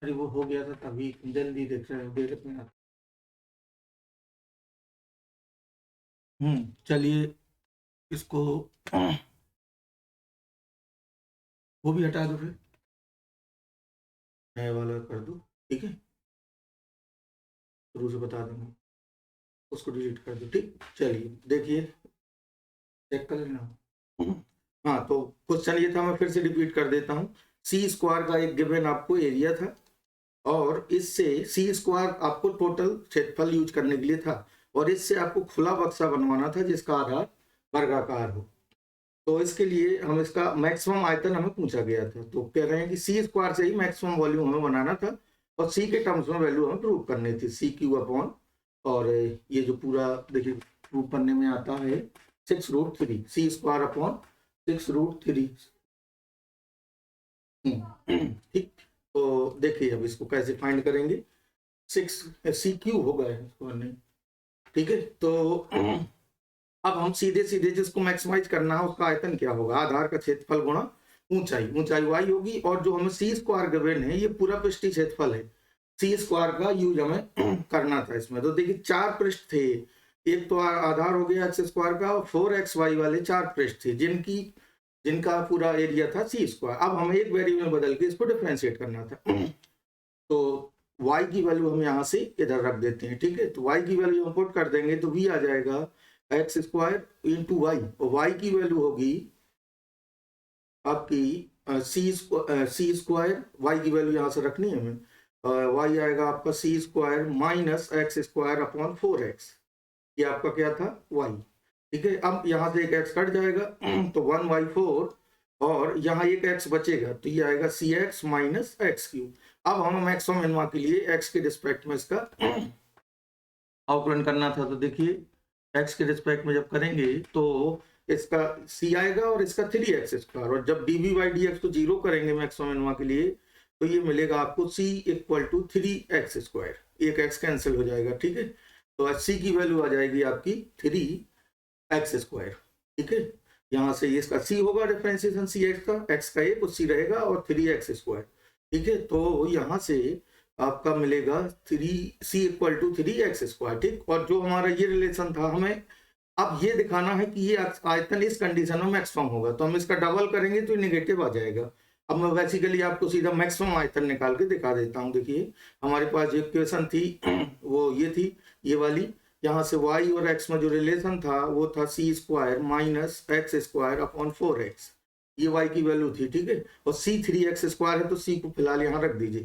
अरे वो हो गया था तभी जल्दी देख रहे हो देर में चलिए इसको वो भी हटा दो फिर नया वाला कर दो। ठीक है शुरू से बता देंगे उसको डिलीट कर दो। ठीक चलिए देखिए चेक कर लेना। हाँ तो क्वेश्चन ये था मैं फिर से रिपीट कर देता हूँ। सी स्क्वायर का एक गिवन आपको एरिया था और इससे सी स्क्वायर आपको टोटल क्षेत्रफल यूज करने के लिए था और इससे आपको खुला बक्सा बनवाना था जिसका आधार वर्गाकार हो। तो इसके लिए हम इसका मैक्सिमम आयतन हमें पूछा गया था तो कह रहे हैं कि सी स्क्वायर से ही मैक्सिमम वॉल्यूम हमें बनाना था और सी के टर्म्स में वैल्यू हमें प्रूव करनी थी सी क्यू अपॉन और ये जो पूरा देखिए प्रूव करने में आता है 6√3 सी स्क्वायर अपॉन 6√3। ठीक तो देखिए अब इसको कैसे फाइंड करेंगे 6 सी क्यू होगा इसको नहीं। ठीक है तो अब हम सीधे सीधे जिसको मैक्सिमाइज करना है उसका आयतन क्या होगा आधार का क्षेत्रफल गुणा ऊंचाई ऊंचाई वाई होगी और जो हमें सी स्क्वायर गिवन है ये पूरा पृष्ठीय क्षेत्रफल है सी स्क्वायर का यूज हमें करना था इसमें। तो देखिए 4 पृष्ठ थे एक तो आधार हो गया एक्स स्क्वायर का और 4xy वाले 4 पृष्ठ थे जिनका पूरा एरिया था सी स्क्वायर। अब हमें एक वेरिएबल बदल के इसको डिफरेंशिएट करना था तो y की वैल्यू हम यहाँ से इधर रख देते हैं। ठीक है तो y की वैल्यू हम पुट कर देंगे तो v आ जाएगा एक्स स्क्वायर इंटू वाई और वाई की वैल्यू होगी आपकी सी स्क्वायर वाई की वैल्यू यहाँ से रखनी है हमें वाई आएगा आपका C square minus x square upon 4x ये आपका क्या था वाई। ठीक है अब यहाँ से एक x कट जाएगा तो 1/4 और यहाँ एक x बचेगा तो ये आएगा सी एक्स माइनस एक्स क्यूब। अब हमें मैक्सिमम मिनिमा के लिए x के रिस्पेक्ट में इसका आउटलाइन करना था तो देखिए x के रिस्पेक्ट में जब करेंगे तो इसका c आएगा और इसका 3x स्क्वायर और जब dv बाई डी को 0 करेंगे मैक्सिमम मिनिमा के लिए तो ये मिलेगा आपको c equal to 3x square एक x कैंसिल हो जाएगा। ठीक है तो c की वैल्यू आ जाएगी आपकी 3x स्क्वायर। ठीक है यहाँ से इसका c होगा डिफरेंशिएशन सी एक्स का x का एक c रहेगा और 3x स्क्वायर। ठीक है तो यहाँ से आपका मिलेगा 3c equal to 3x square. ठीक और जो हमारा ये रिलेशन था हमें अब ये दिखाना है कि ये आयतन इस कंडीशन में मैक्सिमम होगा तो हम इसका डबल करेंगे तो नेगेटिव आ जाएगा। अब मैं बेसिकली आपको सीधा मैक्सिमम आयतन निकाल के दिखा देता हूँ। देखिए हमारे पास जो इक्वेशन थी वो ये थी ये वाली यहाँ से y और x में जो रिलेशन था वो था C square minus x square upon 4x ये y की वैल्यू थी। ठीक है और c 3x स्क्वायर है तो c को फिलहाल यहाँ रख दीजिए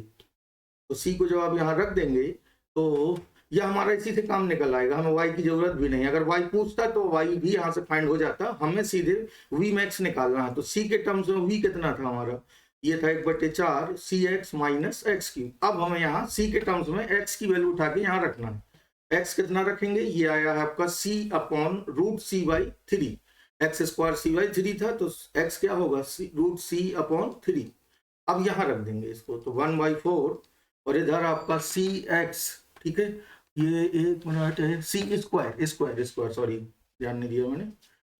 तो c को जब आप यहाँ रख देंगे तो यह हमारा इसी से काम निकल आएगा हमें y की जरूरत भी नहीं। अगर y पूछता तो y भी यहाँ से फाइंड हो जाता हमें सीधे v मैक्स निकालना है तो c के टर्म्स में v कितना था हमारा ये था 1/4 सी एक्स माइनस एक्स क्यूब। अब हमें यहाँ c के टर्म्स में x की वैल्यू उठा के यहाँ रखना है x कितना रखेंगे ये आया है आपका c upon √c/3 x square c/3 था तो x क्या होगा √c/3। अब यहाँ रख देंगे इसको तो 1/4 और इधर आपका सी एक्स। ठीक है ये एक मिनट है सी स्क्वायर सॉरी ध्यान नहीं दिया मैंने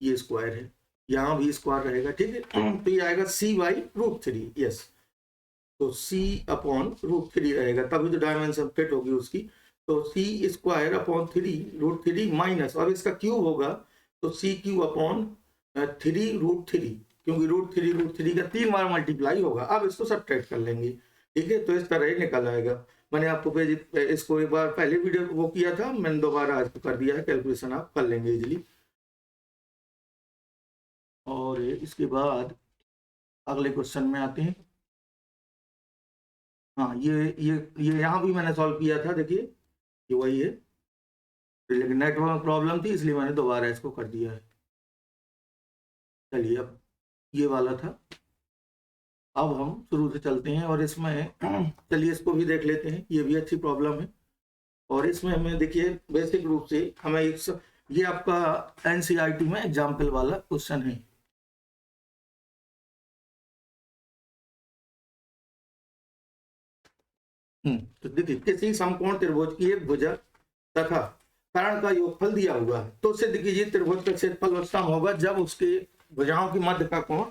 ये स्क्वायर है यहाँ भी स्क्वायर रहेगा। ठीक है तो ये आएगा c/√3 यस तो c अपॉन √3 रहेगा तभी तो डायमेंशन फिट होगी उसकी तो c स्क्वायर अपॉन 3√3 माइनस और इसका क्यूब होगा तो c क्यूब अपॉन 3√3 क्योंकि √3 का 3 बार मल्टीप्लाई होगा। अब इसको सब्ट्रैक्ट कर लेंगे। ठीक है तो इस तरह ही निकल आएगा। मैंने आपको पेज इसको एक बार पहले वीडियो वो किया था मैंने दोबारा आज कर दिया है कैलकुलेशन आप कर लेंगे इजीली। और इसके बाद अगले क्वेश्चन में आते हैं। हाँ ये यहाँ भी मैंने सॉल्व किया था देखिए ये वही है लेकिन नेटवर्क में प्रॉब्लम थी इसलिए मैंने दोबारा इसको कर दिया है। चलिए अब ये वाला था अब हम शुरू से चलते हैं और इसमें चलिए इसको भी देख लेते हैं ये भी अच्छी प्रॉब्लम है और इसमें हमें देखिए बेसिक रूप से हमें ये आपका एनसीईआरटी में एग्जाम्पल वाला क्वेश्चन है। तो देखिए किसी समकोण त्रिभुज की एक भुजा तथा कर्ण का योगफल दिया हुआ है तो सिद्ध कीजिए त्रिभुज का क्षेत्रफल उत्तम होगा जब उसके भुजाओं की मध्य का कोण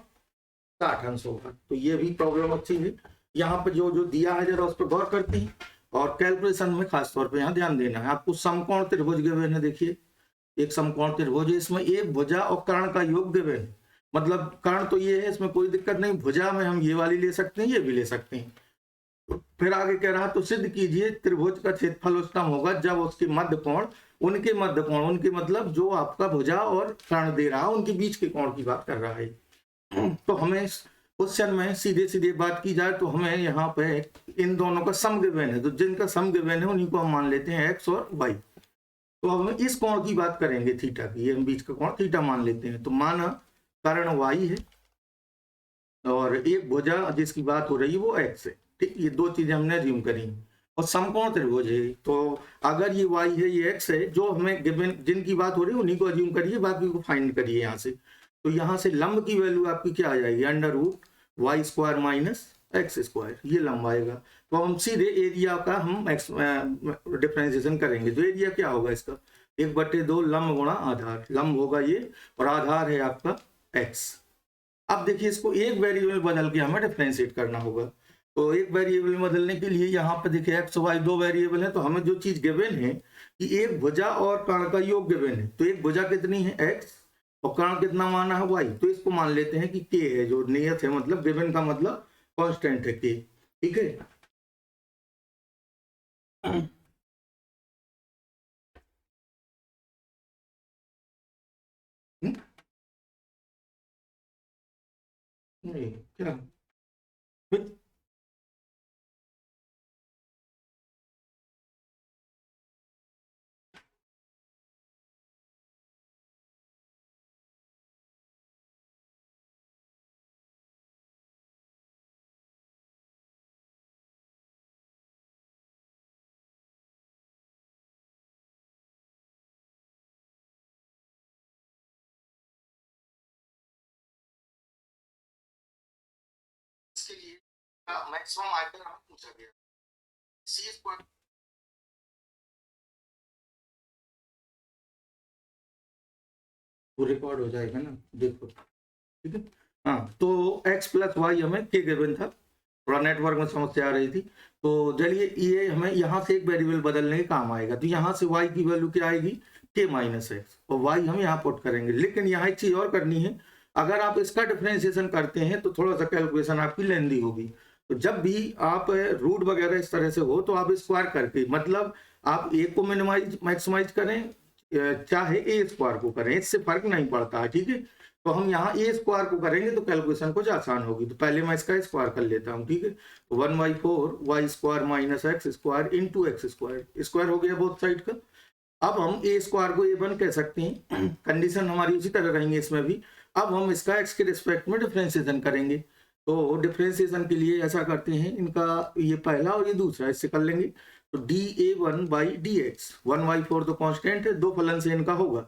60 अंश होगा। तो ये भी प्रॉब्लम अच्छी है यहाँ पे जो जो दिया है जरा उस पर गौर करते हैं, और कैलकुलेशन में खास तौर पे यहाँ ध्यान देना है आपको। समकोण त्रिभुज गिवन है, देखिए एक समकोण त्रिभुज है, इसमें एक भुजा और कर्ण का योग गिवन है। मतलब कर्ण तो ये है, इसमें कोई दिक्कत नहीं, भुजा में हम ये वाली ले सकते हैं, ये भी ले सकते हैं। फिर आगे कह रहा तो सिद्ध कीजिए त्रिभुज का क्षेत्रफल उच्चतम होगा जब उसके मध्य कोण, उनके मध्य कोण, उनके मतलब जो आपका भुजा और कर्ण दे रहा है उनके बीच के कोण की बात कर रहा है। तो हमें क्वेश्चन में सीधे सीधे बात की जाए तो हमें यहाँ पे इन दोनों का सम गिवन है, तो जिनका सम गिवन है उन्हीं को हम मान लेते हैं एक्स और वाई। तो अब हम इस कोण की बात करेंगे थीटा की, ये बीच का कोण थीटा मान लेते हैं। तो माना कर्ण वाई है और एक भुजा जिसकी बात हो रही है वो एक्स है, ठीक, ये दो चीजें हमने अज्यूम करी। और समकोण त्रिभुज है, तो अगर ये वाई है ये एक्स है, जो हमें गिवन जिनकी बात हो रही है उन्हीं को अज्यूम करिए, बाकी को फाइंड करिए यहाँ से। तो यहाँ से लंब की वैल्यू आपकी क्या आ जाएगी, under root y square minus x square, ये लंब आएगा। तो हम सीधे एरिया का हम डिफरेंशिएशन करेंगे। तो एरिया क्या होगा इसका, 1/2 लंब गुणा आधार, लंब होगा ये और आधार है आपका एक्स। अब देखिए इसको एक वेरिएबल बदल के हमें डिफरेंशिएट करना होगा। तो एक वेरिएबल बदलने के लिए यहाँ पे देखिए एक्स वाई दो वेरिएबल है, तो हमें जो चीज गिवन है कि एक भुजा और कर्ण का योग गिवन है। तो एक भुजा कितनी है एक्स और कर्ण कितना माना है वाई, तो इसको मान लेते हैं कि के है, जो नियत है, मतलब गिवन का मतलब कांस्टेंट है के, ठीक है। नहीं क्या इसके लिए मैक्सिमम आयतन हमें पूछा गया, सी स्क्वायर वो रिकॉर्ड हो जाएगा ना, देखो ठीक है। हाँ, तो x प्लस वाई हमें के गिवन था, थोड़ा नेटवर्क में समस्या आ रही थी। तो चलिए ये हमें यहाँ से एक वेरिएबल बदलने के काम आएगा। तो यहाँ से y की वैल्यू क्या आएगी, के माइनस एक्स, और y हम यहाँ पुट करेंगे। लेकिन यहाँ एक चीज और करनी है, अगर आप इसका डिफरेंशिएशन करते हैं तो थोड़ा सा कैलकुलेशन आपकी लेंदी होगी। तो जब भी आप रूट वगैरह इस तरह से हो तो आप स्क्वायर करके, मतलब आप ए को मिनिमाइज मैक्सिमाइज करें चाहे ए स्क्वायर को करें, इससे फर्क नहीं पड़ता है, ठीक है। तो हम यहाँ ए स्क्वायर को करेंगे तो कैलकुलेशन कुछ आसान होगी। तो पहले मैं इसका स्क्वायर कर लेता हूँ, ठीक है। तो 1/4 y square minus x square into x square, square हो गया बोथ साइड का। अब हम ए स्क्वायर को A1 कह सकते हैं, कंडीशन हमारी उसी तरह रहेंगे इसमें भी। अब हम इसका एक्स के रिस्पेक्ट में डिफरेंशिएशन करेंगे। तो डिफरेंशिएशन के लिए ऐसा करते हैं, इनका ये पहला और ये दूसरा इससे कर लेंगे। तो dA1/dx, 1/4 तो कांस्टेंट है, दो फलन से इनका होगा।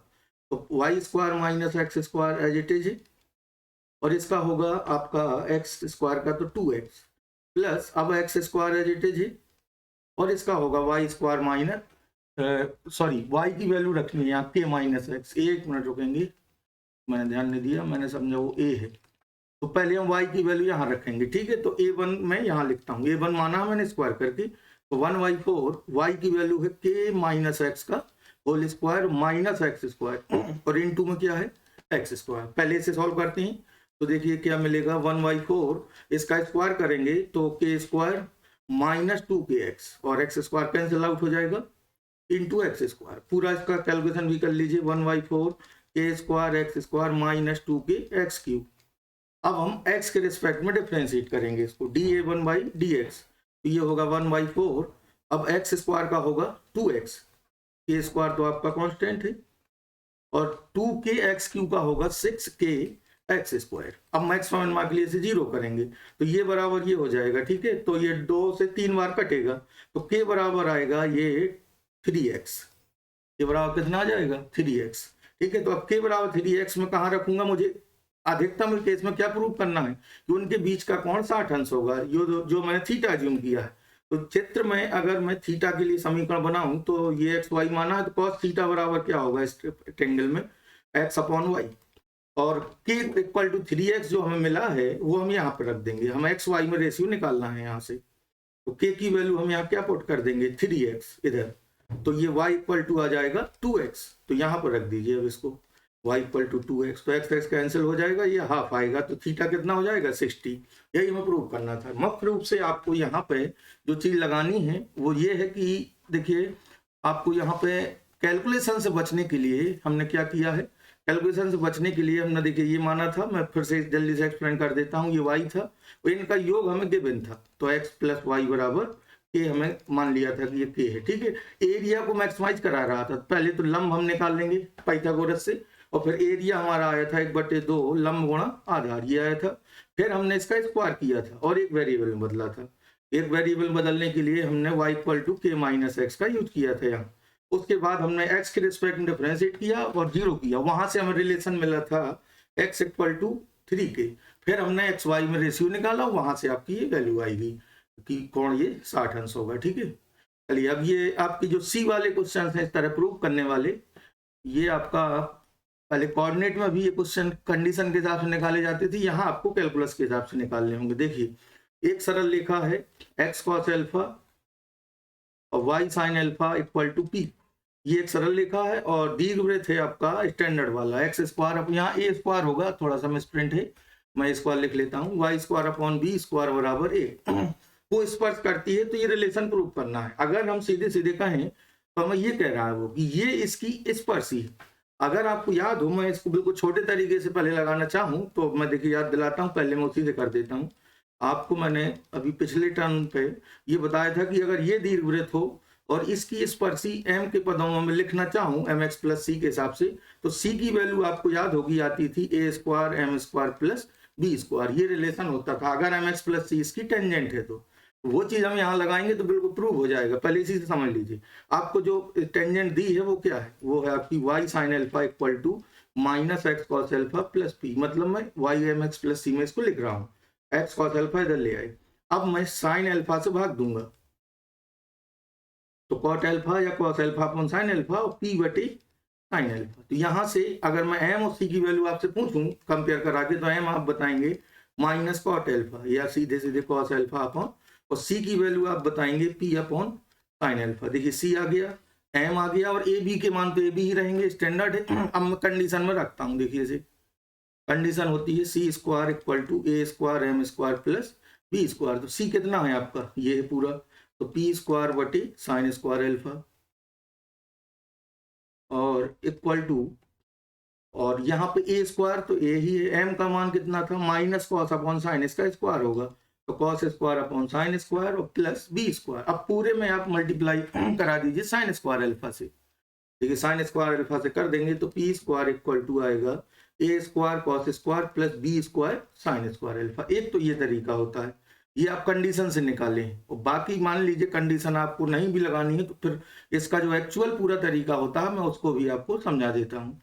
तो y square minus x square as it is है, और इसका होगा आपका एक्स स्क्वायर का तो 2x प्लस अब x square as it is है, और इसका होगा y square minus sorry y की वैल्यू रखनी है यहाँ के माइनस एक्स। एक मिनट रुकेंगे, मैंने ध्यान नहीं दिया, मैंने समझा वो ए है। तो पहले हम y की वैल्यू यहाँ रखेंगे, ठीक है। तो A1 मैं यहाँ लिखता हूँ, A1 माना मैंने स्क्वायर करके। तो 1/4 y की वैल्यू है के माइनस एक्स का whole square minus x square, और इनटू में क्या है एक्स स्क्वायर। पहले इसे सॉल्व करते हैं तो देखिए क्या मिलेगा, 1/4 इसका स्क्वायर करेंगे तो के स्क्वायर माइनस 2kx और एक्स स्क्वायर कैंसिल आउट हो जाएगा इंटू एक्स स्क्वायर। पूरा इसका कैलकुलेशन भी कर लीजिए, 1/4 के square x square minus 2kx cube. अब हम x के रिस्पेक्ट में डिफरेंशिएट करेंगे इसको, dA1/dx, तो ये होगा 1/4। अब x स्क्वायर का होगा 2x, के स्क्वायर तो आपका कांस्टेंट है, और 2kx³ का होगा 6kx स्क्वायर। अब मैक्सिमम मिनिमा के लिए इसे 0 करेंगे तो ये बराबर ये हो जाएगा, ठीक है। तो ये 2 से 3 बार कटेगा, तो k बराबर आएगा ये 3x, के बराबर कितना आ जाएगा 3x, ठीक है। तो अब k बराबर 3x में कहाँ रखूंगा, मुझे अधिकतम केस में क्या प्रूव करना है कि उनके बीच का कोण 60 अंश होगा, जो मैंने थीटा अज्यूम किया है। तो चित्र में अगर मैं थीटा के लिए समीकरण बनाऊं तो ये एक्स वाई माना है, तो cos थीटा बराबर क्या होगा इस ट्रेंगल में x/y, और k इक्वल टू 3x जो हमें मिला है वो हम यहाँ पर रख देंगे। हमें एक्स वाई में रेशियो निकालना है यहाँ से, तो k की वैल्यू हम यहाँ क्या पुट कर देंगे 3x इधर, तो ये y इक्वल टू आ जाएगा 2x, तो यहाँ पर रख दीजिए अब इसको y इक्वल टू 2x, तो x कैंसिल हो जाएगा, ये हाफ आएगा, तो थीटा कितना हो जाएगा 60। यही हमें प्रूव करना था। मुख्य रूप से आपको यहाँ पे जो चीज लगानी है वो ये है कि देखिए आपको यहाँ पे कैलकुलेशन से बचने के लिए हमने क्या किया है, कैलकुलेशन से बचने के लिए हमने देखिए ये माना था, मैं फिर से जल्दी से एक्सप्लेन कर देता हूँ, ये y था, तो इनका योग हमें गिवन था, तो x प्लस वाई बराबर के हमें मान लिया था कि ये k है, ठीक है। एरिया को मैक्सिमाइज करा रहा था, पहले तो लंब हम निकाल लेंगे पाइथागोरस से, और फिर एरिया हमारा आया था 1/2 लंब गुणा आधार, ये आया था। फिर हमने इसका स्क्वायर किया था और एक वेरिएबल में बदला था। एक वेरिएबल बदलने के लिए हमने y equal to k minus x का यूज किया था यहाँ। उसके बाद हमने x के रिस्पेक्ट में डिफरेंशिएट किया और 0 किया, वहां से हमें रिलेशन मिला था x इक्वल टू 3k। फिर हमने x y में रेशियो निकाला, वहां से आपकी ये वैल्यू आएगी कि कोण ये 60 अंश होगा, ठीक है। चलिए अब ये आपकी जो सी वाले क्वेश्चन हैं इस तरह प्रूव करने वाले, ये आपका पहले कोऑर्डिनेट में भी ये क्वेश्चन कंडीशन के हिसाब से निकाले जाते थे, यहाँ आपको कैलकुलस के हिसाब से निकालने होंगे। देखिए एक सरल रेखा है x cos अल्फा और y sin alpha equal to p, ये एक सरल रेखा है, और दीर्घवृत्त है आपका स्टैंडर्ड वाला x स्क्वायर, अब यहाँ a स्क्वायर होगा, थोड़ा सा मिसप्रिंट है, मैं स्क्वायर लिख लेता हूँ, y square upon b square बराबर a वो स्पर्श करती है, तो ये रिलेशन प्रूव करना है। अगर हम सीधे सीधे कहें तो हमें ये कह रहा है वो कि ये इसकी स्पर्शी है। अगर आपको याद हो, मैं इसको बिल्कुल छोटे तरीके से पहले लगाना चाहूँ तो मैं देखिए याद दिलाता हूँ, पहले मैं उसी से कर देता हूँ आपको। मैंने अभी पिछले टर्म पे ये बताया था कि अगर ये दीर्घवृत्त हो और इसकी स्पर्शी m के पदों में लिखना चाहूँ mx प्लस सी के हिसाब से, तो c की वैल्यू आपको याद होगी आती थी a square m square plus b square, ये रिलेशन होता था अगर mx प्लस सी इसकी टेंजेंट है, तो वो चीज हम यहाँ लगाएंगे तो बिल्कुल प्रूव हो जाएगा। पहले इसी से समझ लीजिए, आपको जो टेंजेंट दी है वो क्या है, वो है आपकी y sin alpha equal to minus x cos alpha plus p, मतलब मैं y mx प्लस सी में इसको लिख रहा हूँ, एक्स कॉस अल्फा इधर ले आए, अब मैं साइन अल्फा से भाग दूंगा, तो कॉट अल्फा या cos alpha upon sine alpha और p बटे साइन अल्फा। तो यहाँ से अगर मैं m और c की वैल्यू आपसे पूछूं कंपेयर करा के, तो m आप बताएंगे माइनस कॉट अल्फा या सीधे सीधे कॉस अल्फा अपॉन, और c की वैल्यू आप बताएंगे p अपॉन साइन अल्फा। देखिए c आ गया, m आ गया, और a b के मान तो a b ही रहेंगे, स्टैंडर्ड है। अब मैं कंडीशन में रखता हूँ, देखिए इसे कंडीशन होती है c square equal to a square m square plus b square, तो c कितना है आपका, ये है पूरा, तो p स्क्वायर बटे साइन स्क्वायर अल्फा और इक्वल टू, और यहाँ पे a स्क्वायर तो a ही है, m का मान कितना था माइनस कॉस अपॉन साइन, इसका स्क्वायर होगा, तो cos square upon sine square और प्लस b स्क्वायर। अब पूरे में आप मल्टीप्लाई करा दीजिए साइन स्क्वायर अल्फा से, ठीक है, साइन स्क्वायर अल्फा से कर देंगे तो p स्क्वायर इक्वल टू आएगा a square cos square plus b square sine square alpha. एक तो ये तरीका होता है, ये आप कंडीशन से निकालें, और बाकी मान लीजिए कंडीशन आपको नहीं भी लगानी है तो फिर इसका जो एक्चुअल पूरा तरीका होता है मैं उसको भी आपको समझा देता हूँ,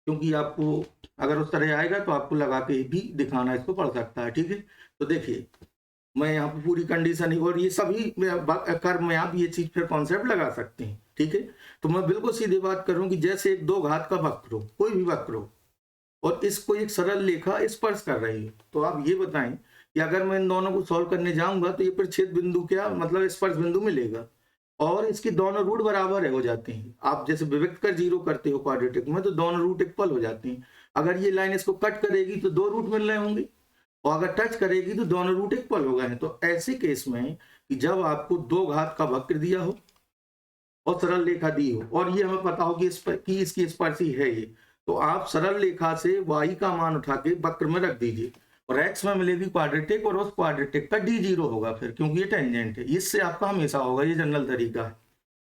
क्योंकि आपको अगर उस तरह आएगा तो आपको लगा के भी दिखाना इसको पड़ सकता है, ठीक है। तो देखिए मैं यहाँ पे पूरी कंडीशन ही, और ये सभी कर्म में आप ये चीज फिर कॉन्सेप्ट लगा सकते हैं, ठीक है। तो मैं बिल्कुल सीधी बात करूँ कि जैसे एक दो घात का वक्र हो, कोई भी वक्र हो, और इसको एक सरल रेखा स्पर्श कर रही है, तो आप ये बताएं कि अगर मैं इन दोनों को सॉल्व करने जाऊंगा तो ये पर छेद बिंदु क्या मतलब स्पर्श बिंदु मिलेगा, और इसकी दोनों रूट बराबर है हो जाते हैं। आप जैसे विभक्त कर जीरो करते हो क्वाड्रेटिक में, तो दोनों रूट इक्वल हो जाते हैं। अगर ये लाइन इसको कट करेगी तो दो रूट मिल रहे होंगे, और अगर टच करेगी तो दोनों रूट इक्वल हो गए हैं। तो ऐसे केस में कि जब आपको दो घात का वक्र दिया हो और सरल रेखा दी हो, और ये हमें पता हो कि इसकी स्पर्शी है ये, तो आप सरल रेखा से y का मान उठा के वक्र में रख दीजिए, और x में मिलेगी क्वाड्रेटिक, और उस क्वाड्रेटिक का d जीरो होगा फिर, क्योंकि ये टेंजेंट है, इससे आपका हमेशा होगा, ये जनरल तरीका है,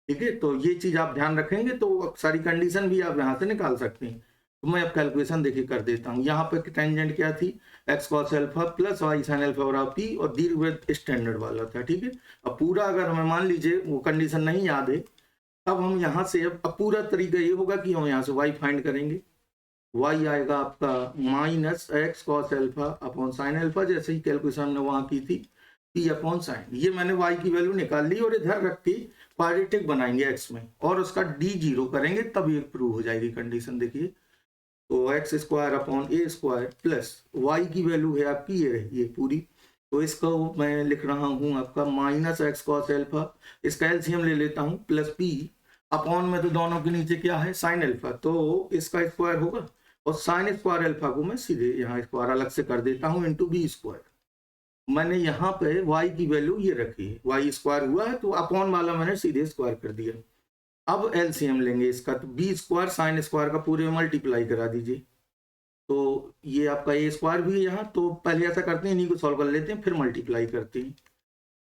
ठीक है। तो ये चीज आप ध्यान रखेंगे तो सारी कंडीशन भी आप यहाँ से निकाल सकते हैं। तो मैं अब कैलकुलेशन देखिए कर देता हूँ। यहाँ पर टेंजेंट क्या थी, x cos alpha plus y sine alpha बराबर पी, और दीर्घवृत्त स्टैंडर्ड वाला था, ठीक है। अब पूरा अगर हमें मान लीजिए वो कंडीशन नहीं याद है, अब हम यहाँ से अब पूरा तरीका ये होगा कि हम यहाँ से y फाइंड करेंगे। y आएगा आपका minus x cos alpha upon sine alpha, जैसे ही कैलकुलेशन हमने वहां की थी p अपॉन साइन। ये मैंने y की वैल्यू निकाल ली, और इधर रख के क्वाड्रेटिक बनाएंगे x में, और उसका d जीरो करेंगे, तब ये प्रूव हो जाएगी कंडीशन। देखिए तो एक्स स्क्वायर अपॉन ए स्क्वायर प्लस वाई की वैल्यू है आपकी ये रही ये पूरी, तो इसको मैं लिख रहा हूँ आपका माइनस एक्स कॉस एल्फा, इसका एलसीएम ले लेता हूँ, प्लस पी अपॉन में तो दोनों के नीचे क्या है साइन एल्फा, तो इसका स्क्वायर होगा और साइन स्क्वायर एल्फा को मैं सीधे यहाँ स्क्वायर अलग से कर देता हूँ इंटू बी स्क्वायर। मैंने यहाँ पे y की वैल्यू ये रखी है, y स्क्वायर हुआ है तो अपॉन वाला मैंने सीधे स्क्वायर कर दिया। अब एलसीएम लेंगे इसका, तो बी स्क्वायर साइन स्क्वायर का पूरे में मल्टीप्लाई करा दीजिए, तो ये आपका ए स्क्वायर भी है यहाँ, तो पहले ऐसा करते हैं इन्हीं को सॉल्व कर लेते हैं फिर मल्टीप्लाई करते हैं,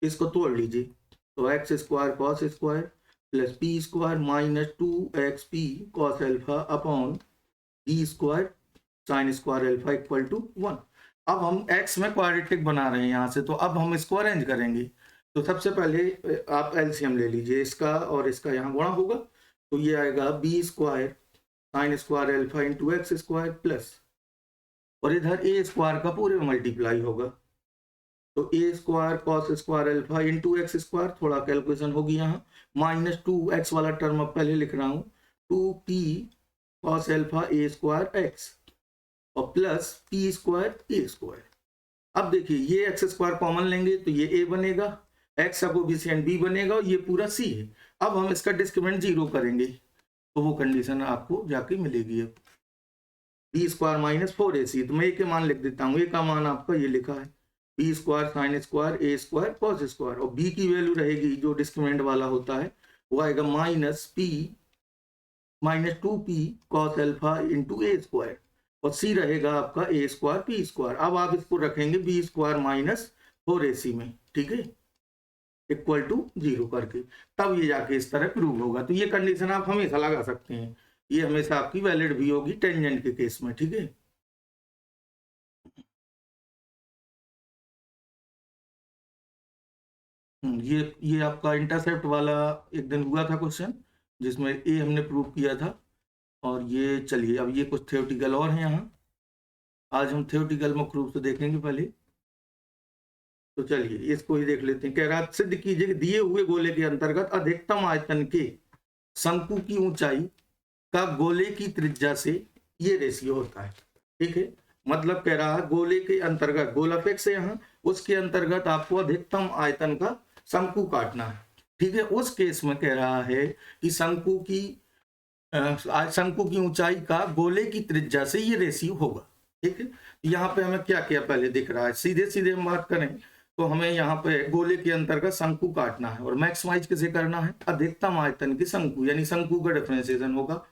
इसको तोड़ लीजिए, तो x square cos square plus p square minus 2xp cos alpha upon b square sine square alpha equal to 1। अब हम x में क्वाड्रेटिक बना रहे हैं यहाँ से, तो अब हम इसको अरेंज करेंगे, तो सबसे पहले आप एलसीएम ले लीजिए इसका और इसका यहाँ गुणा होगा, तो ये आएगा b square sine square alpha into x square plus और इधर ए स्क्वायर का पूरे में मल्टीप्लाई होगा, तो A square cos square alpha into x square, थोड़ा कैलकुलेशन होगी यहाँ, माइनस 2x वाला टर्म अब पहले लिख रहा हूँ 2p कॉस एल्फा ए स्क्वायर एक्स और plus p square a square. अब देखिए ये एक्स स्क्वायर कॉमन लेंगे तो ये ए बनेगा, एक्स कोफिशिएंट बी बनेगा और ये पूरा सी है। अब हम इसका डिस्क्रिमिनेंट 0 करेंगे तो वो कंडीशन आपको जाके मिलेगी। अब बी स्क्वायर माइनस 4ac, तो मैं ए के मान लिख देता हूँ, ए का मान आपका ये लिखा है b square sine square a square cos square और बी की वैल्यू रहेगी जो डिस्क्रिमिनेंट वाला होता है वो आएगा minus 2p cos alpha into a square और सी रहेगा आपका ए स्क्वायर पी स्क्वायर। अब आप इसको रखेंगे बी स्क्वायर माइनस 4ac में, ठीक है, इक्वल टू 0 करके, तब ये जाके इस तरह प्रूव होगा। तो ये कंडीशन आप हमेशा लगा सकते हैं, ये हमेशा आपकी वैलिड भी होगी टेंजेंट के केस में, ठीक है। ये आपका इंटरसेप्ट वाला एक दिन हुआ था क्वेश्चन जिसमें ए हमने प्रूव किया था, और ये चलिए अब ये कुछ थ्योरेटिकल और हैं यहाँ, आज हम थ्योरेटिकल मुख्य रूप से देखेंगे पहले, तो चलिए इसको ही देख लेते हैं। कह रहा सिद्ध कीजिए कि दिए हुए गोले के अंतर्गत अधिकतम आयतन के शंकु की ऊंचाई का गोले की त्रिज्या से ये रेशियो होता है, ठीक है। मतलब कह रहा है गोले के अंतर्गत, गोला फिक्स है यहाँ, उसके अंतर्गत आपको अधिकतम आयतन का शंकु काटना है, ठीक है। उस केस में कह रहा है कि शंकु की ऊंचाई का गोले की त्रिज्या से ये रेशियो होगा, ठीक है। यहाँ पे हमें क्या क्या पहले दिख रहा है, सीधे सीधे हम बात करें तो हमें यहाँ पे गोले के अंतर्गत शंकु काटना है और मैक्सिमाइज किसे करना है, अधिकतम आयतन की शंकु, यानी शंकु का डिफरेंशिएशन होगा।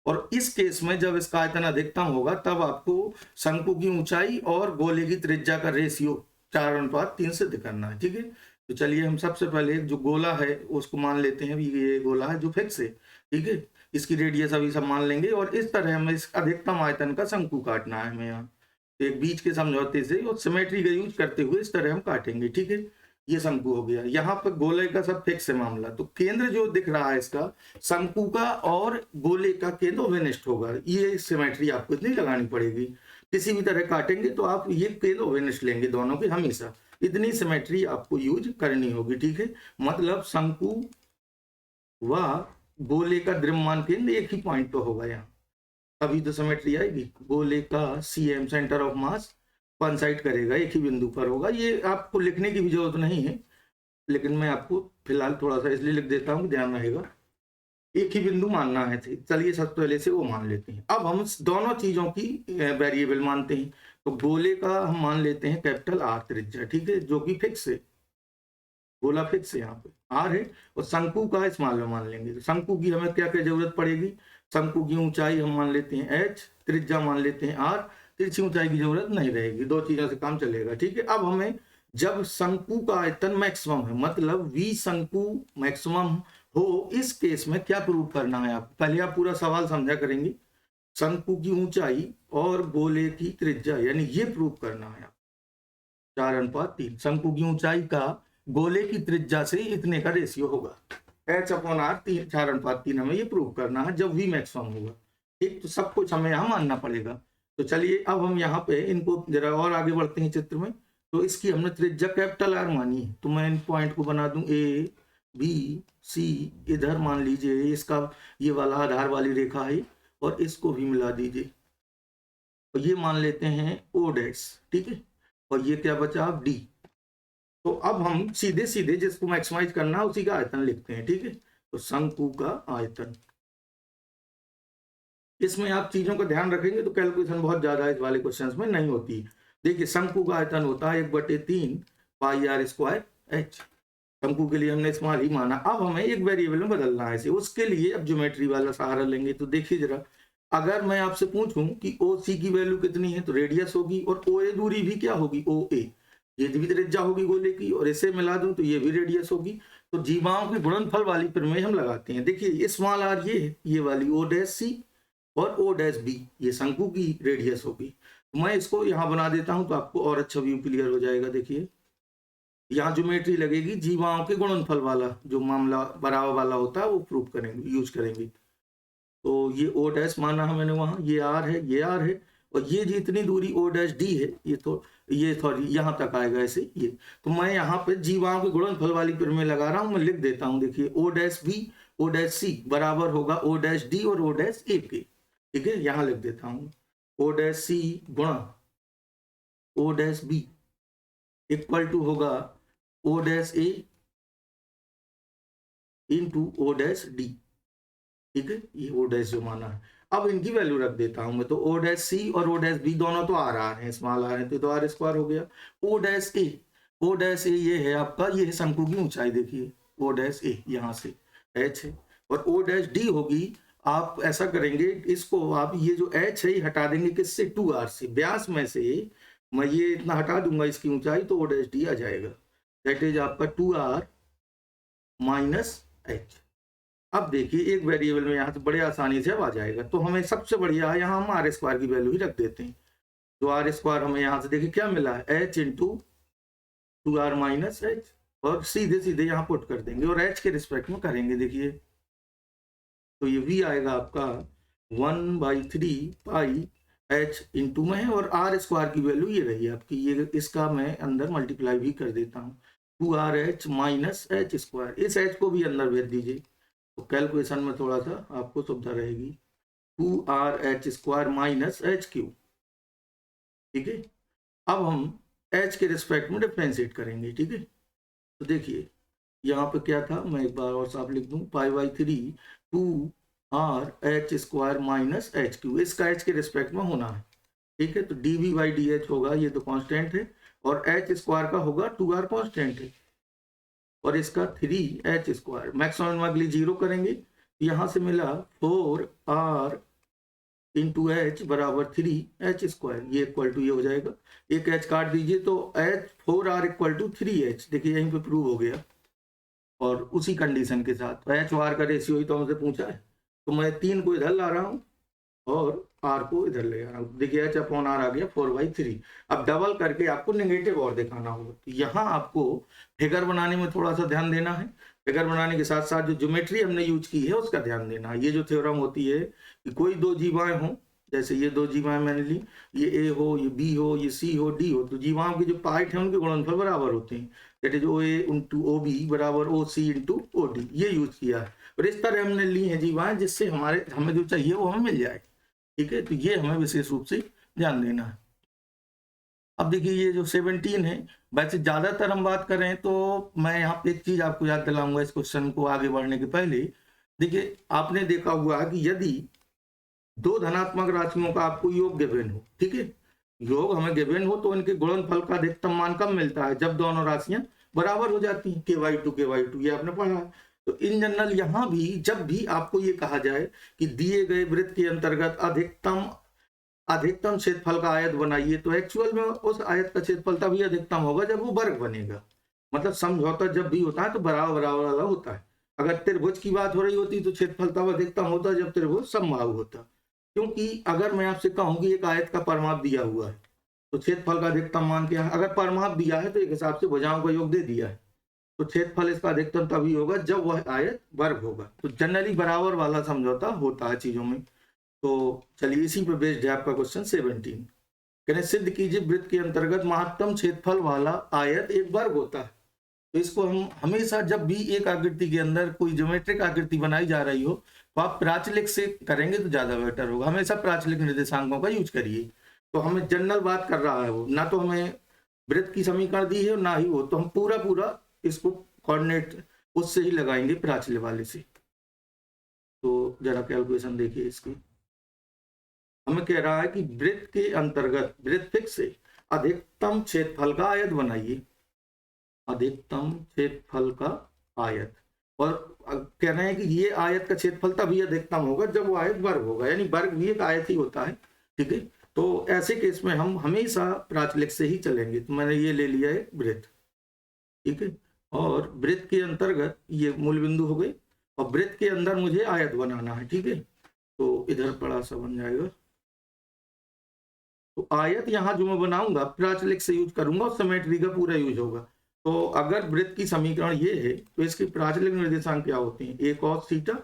और इस केस में जब इसका आयतन अधिकतम होगा तब आपको शंकु की ऊंचाई और गोले की त्रिज्या का रेशियो 4:3 सिद्ध करना है, ठीक है। तो चलिए हम सबसे पहले जो गोला है उसको मान लेते हैं, ये गोला है जो फिक्स है, ठीक है, इसकी रेडियस अभी सब मान लेंगे और इस तरह हमें इस अधिकतम आयतन का शंकु काटना है हमें यहाँ, तो एक बीच के समझौते से और सिमेट्री का यूज करते हुए इस तरह हम काटेंगे, ठीक है। ये शंकु हो गया, यहाँ पर गोले का सब फिक्स है मामला, तो केंद्र जो दिख रहा है इसका शंकु का और गोले का केंद्र ओवेनिस्ट होगा, ये सिमेट्री आपको इतनी लगानी पड़ेगी। किसी भी तरह काटेंगे तो आप ये केंद्र ओवेनिस्ट लेंगे दोनों के, हमेशा इतनी सिमेट्री आपको यूज करनी होगी, ठीक है। मतलब शंकु व गोले का द्रव्यमान केंद्र एक ही पॉइंट पे होगा यहाँ, अभी तो सिमेट्री आएगी। गोले का CM centre of mass coincide करेगा, एक ही बिंदु पर होगा। ये आपको लिखने की भी जरूरत नहीं है, लेकिन मैं आपको फिलहाल थोड़ा सा इसलिए लिख देता हूँ, ध्यान रहेगा, एक ही बिंदु मानना है। चलिए सबसे पहले से वो मान लेते हैं। अब हम दोनों चीजों की वेरिएबल मानते हैं, तो गोले का हम मान लेते हैं कैपिटल R त्रिज्या, ठीक है, जो कि फिक्स है, गोला फिक्स है, यहाँ पे R है, और शंकु का स्मॉल में मान लेंगे। तो शंकु की हमें क्या क्या जरूरत पड़ेगी, शंकु की ऊंचाई हम मान लेते हैं H, त्रिज्या मान लेते हैं R, तिरछी ऊंचाई की जरूरत नहीं रहेगी, दो चीजों से काम चलेगा, ठीक है। अब हमें जब शंकु का आयतन मैक्सिमम है, मतलब V शंकु मैक्सिमम हो, इस केस में क्या प्रूव करना है आपको, पहले आप पूरा सवाल समझा करेंगे। शंकु की ऊंचाई और गोले की त्रिज्या, यानी ये प्रूव करना है आप 4:3, शंकु की ऊंचाई का गोले की त्रिज्या से इतने का रेशियो होगा, H/R 4:3 हमें ये प्रूव करना है जब V मैक्सिमम होगा, ठीक। तो सब कुछ हमें यहाँ मानना पड़ेगा। तो चलिए अब हम यहाँ पे इनको जरा और आगे बढ़ते हैं चित्र में। तो इसकी हमने त्रिज्या कैपिटल R मानी है, तो मैं इन पॉइंट को बना दूं A B C, इधर मान लीजिए इसका ये वाला आधार वाली रेखा है और इसको भी मिला दीजिए, और ये मान लेते हैं O डैश, ठीक है, और ये क्या बचा अब D। तो अब हम सीधे सीधे जिसको मैक्सिमाइज करना है उसी का आयतन लिखते हैं, ठीक है। तो शंकु का आयतन, इसमें आप चीजों का ध्यान रखेंगे तो कैलकुलेशन बहुत ज्यादा इस वाले क्वेश्चंस में नहीं होती। देखिए शंकु का आयतन होता है 1/3 पाई आर स्क्वायर एच। शंकु के लिए हमने इस्तेमाल ही माना। अब हमें एक वेरिएबल में बदलना है इसे, उसके लिए अब ज्योमेट्री वाला सहारा लेंगे। तो देखिए जरा, अगर मैं आपसे पूछूं कि ओ सी की वैल्यू कितनी है तो रेडियस होगी, और ओ ए दूरी भी क्या होगी, ओ ए, ये भी त्रिज्या होगी गोले की, और इसे मिला दूं तो ये भी रेडियस होगी। तो जीवाओं के गुणनफल वाली प्रमेय हम लगाते हैं। देखिए स्मॉल आर ये है, ये वाली ओ डैश सी और ओ डैश बी, ये शंकु की रेडियस होगी। मैं इसको यहाँ बना देता हूं तो आपको और अच्छा व्यू क्लियर हो जाएगा। देखिए यहाँ ज्योमेट्री लगेगी जीवाओं के गुणनफल वाला, जो मामला बराबर वाला होता है वो प्रूव करेंगे, यूज करेंगे। तो ये ओ डैश माना है मैंने वहां, ये आर है, ये आर है, और ये जितनी दूरी ओ डैश डी है ये सॉरी यहाँ तक आएगा ऐसे ये। तो मैं यहाँ पे जीवाओं के गुणनफल वाली प्रमेय लगा रहा हूँ, मैं लिख देता हूँ। देखिए O dash B O dash C बराबर होगा ओ डैश डी और ओ डैश ए के, ठीक है, यहाँ लिख देता हूँ। ओ डैश सी गुणा O dash B equal to होगा O dash A into O dash D, ठीक है, ये ओ डैश जो माना है। अब इनकी वैल्यू रख देता हूं मैं। तो ओ डैश सी और ओ डैश बी दोनों तो आर आर हैं, स्मॉल आर है, तो आर स्क्वायर हो गया। ओ डैश ए ये है आपका, ये है शंकु की ऊंचाई, देखिए ओ डैश ए यहाँ से एच है, और ओ डैश डी होगी, आप ऐसा करेंगे इसको, आप ये जो एच है ये हटा देंगे किससे, 2r से, व्यास में से मैं ये इतना हटा दूंगा इसकी ऊंचाई, तो ओ डैश डी आ जाएगा, दैट इज आपका 2r माइनस एच। अब देखिए एक वेरिएबल में यहाँ से बड़े आसानी से अब आ जाएगा। तो हमें सबसे बढ़िया है यहाँ हम आर स्क्वायर की वैल्यू ही रख देते हैं। तो आर स्क्वायर हमें यहाँ से देखिए क्या मिला है, H into 2r minus H, और सीधे सीधे यहाँ पुट कर देंगे और एच के रिस्पेक्ट में करेंगे। देखिए तो ये v आएगा आपका 1/3 पाई एच इंटू में है, और आर स्क्वायर की वैल्यू ये रही आपकी, ये इसका मैं अंदर मल्टीप्लाई भी कर देता हूँ, 2rh माइनस एच स्क्वायर, इस एच को भी अंदर भेज दीजिए तो कैलकुलेशन में थोड़ा सा आपको सुविधा रहेगी। 2rh square minus H cube, ठीक है। अब हम एच के रिस्पेक्ट में डिफ्रेंशिएट करेंगे, ठीक है। तो देखिए यहाँ पे क्या था, मैं एक बार और साफ लिख दूं, π/3 2rh square minus H cube, इसका एच के रिस्पेक्ट में होना है, ठीक है। तो dv/dh होगा, ये तो कांस्टेंट है, और एच स्क्वायर का होगा 2r कांस्टेंट है, और इसका 3h स्क्वायर, मैक्सिमम अगली जीरो करेंगे, यहां से मिला 4r इंटू एच बराबर 3h स्क्वायर, ये इक्वल टू ये हो जाएगा, एक h काट दीजिए तो h 4r equal to 3h, देखिए यहीं पे प्रूव हो गया। और उसी कंडीशन के साथ h और r का रेशियो ही तो हमसे पूछा है, तो मैं 3 को इधर ला रहा हूँ और r को इधर ले आ रहा हूँ। देखिए h/r आ गया 4/3। अब डबल करके आपको नेगेटिव और दिखाना होगा, तो यहाँ आपको फिगर बनाने में थोड़ा सा ध्यान देना है। फिगर बनाने के साथ साथ जो ज्योमेट्री हमने यूज की है उसका ध्यान देना है। ये जो थ्योरम होती है कि कोई दो जीवाएं हों, जैसे ये दो जीवाएं मैंने ली, ये ए हो, ये बी हो, ये सी हो, डी हो, तो जीवाओं के जो पार्ट हैं उनके गुणनफल बराबर होते हैं, that is O A into O B बराबर O C into O D, ये यूज किया है। और इस तरह हमने ली है जीवाएं जिससे हमें जो चाहिए वो हमें मिल जाए, ठीक है। तो ये हमें विशेष रूप से ध्यान देना है। अब देखिए ये जो 17 है, वैसे ज्यादातर हम बात करें तो मैं यहाँ पे एक चीज आपको याद दिलाऊंगा इस क्वेश्चन को आगे बढ़ने के पहले। देखिए आपने देखा हुआ कि यदि दो धनात्मक राशियों का आपको योग गिवन हो, ठीक है, योग हमें गिवन हो, तो इनके गुणनफल का अधिकतम मान कब मिलता है, जब दोनों राशियां बराबर हो जाती हैं, k/2 ये आपने पढ़ा है। तो इन जनरल यहाँ भी जब भी आपको ये कहा जाए कि दिए गए वृत्त के अंतर्गत अधिकतम क्षेत्रफल का आयत बनाइए, तो एक्चुअल में उस आयत का क्षेत्रफल तभी अधिकतम होगा जब वो वर्ग बनेगा। मतलब समझौता जब भी होता है तो बराबर बराबर वाला होता है। अगर त्रिभुज की बात हो रही होती तो क्षेत्रफल तब अधिकतम होता जब त्रिभुज समबाहु होता, क्योंकि अगर मैं आपसे कहूं कि एक आयत का परिमाप दिया हुआ है तो क्षेत्रफल का अधिकतम मान क्या है, अगर परिमाप दिया है तो एक हिसाब से भुजाओं का योग दे दिया है, तो क्षेत्रफल इसका अधिकतम तभी होगा जब वह आयत वर्ग होगा। तो जनरली बराबर वाला समझौता होता है चीजों में। तो चलिए इसी पर बेस्ड है आपका क्वेश्चन 17। कहने सिद्ध कीजिए वृत्त के अंतर्गत महत्तम क्षेत्रफल वाला आयत एक वर्ग होता है। तो इसको हम हमेशा जब भी एक आकृति के अंदर कोई ज्योमेट्रिक आकृति बनाई जा रही हो तो आप प्राचलिक से करेंगे तो ज्यादा बेटर होगा। हमेशा प्राचलिक निर्देशांकों का यूज करिए। तो हमें जनरल बात कर रहा है वो, ना तो हमें वृत्त की समीकरण दी है और ना ही वो, तो हम पूरा पूरा इसको कोऑर्डिनेट उससे ही लगाएंगे, प्राचल्य वाले से। तो जरा कैलकुलेशन देखिए इसकी। हमें कह रहा है कि वृत्त के अंतर्गत वृत्त फिक्स से अधिकतम क्षेत्रफल का आयत बनाइए, अधिकतम क्षेत्रफल का आयत। और कह रहे हैं कि ये आयत का क्षेत्रफल तभी अधिकतम होगा जब वो आयत वर्ग होगा, यानी वर्ग भी एक आयत ही होता है, ठीक है। तो ऐसे केस में हम हमेशा प्राचलिक से ही चलेंगे। तो मैंने ये ले लिया है वृत्त, ठीक है, और वृत्त के अंतर्गत ये मूल बिंदु हो गई, और वृत्त के अंदर मुझे आयत बनाना है, ठीक है। तो इधर बड़ा सा बन जाएगा। तो आयत यहाँ जो मैं बनाऊंगा प्राचलिक से यूज करूंगा और सिमेट्री का पूरा यूज होगा। तो अगर वृत्त की समीकरण ये है तो इसके प्राचलिक निर्देशांक क्या होते हैं, ए कॉस थीटा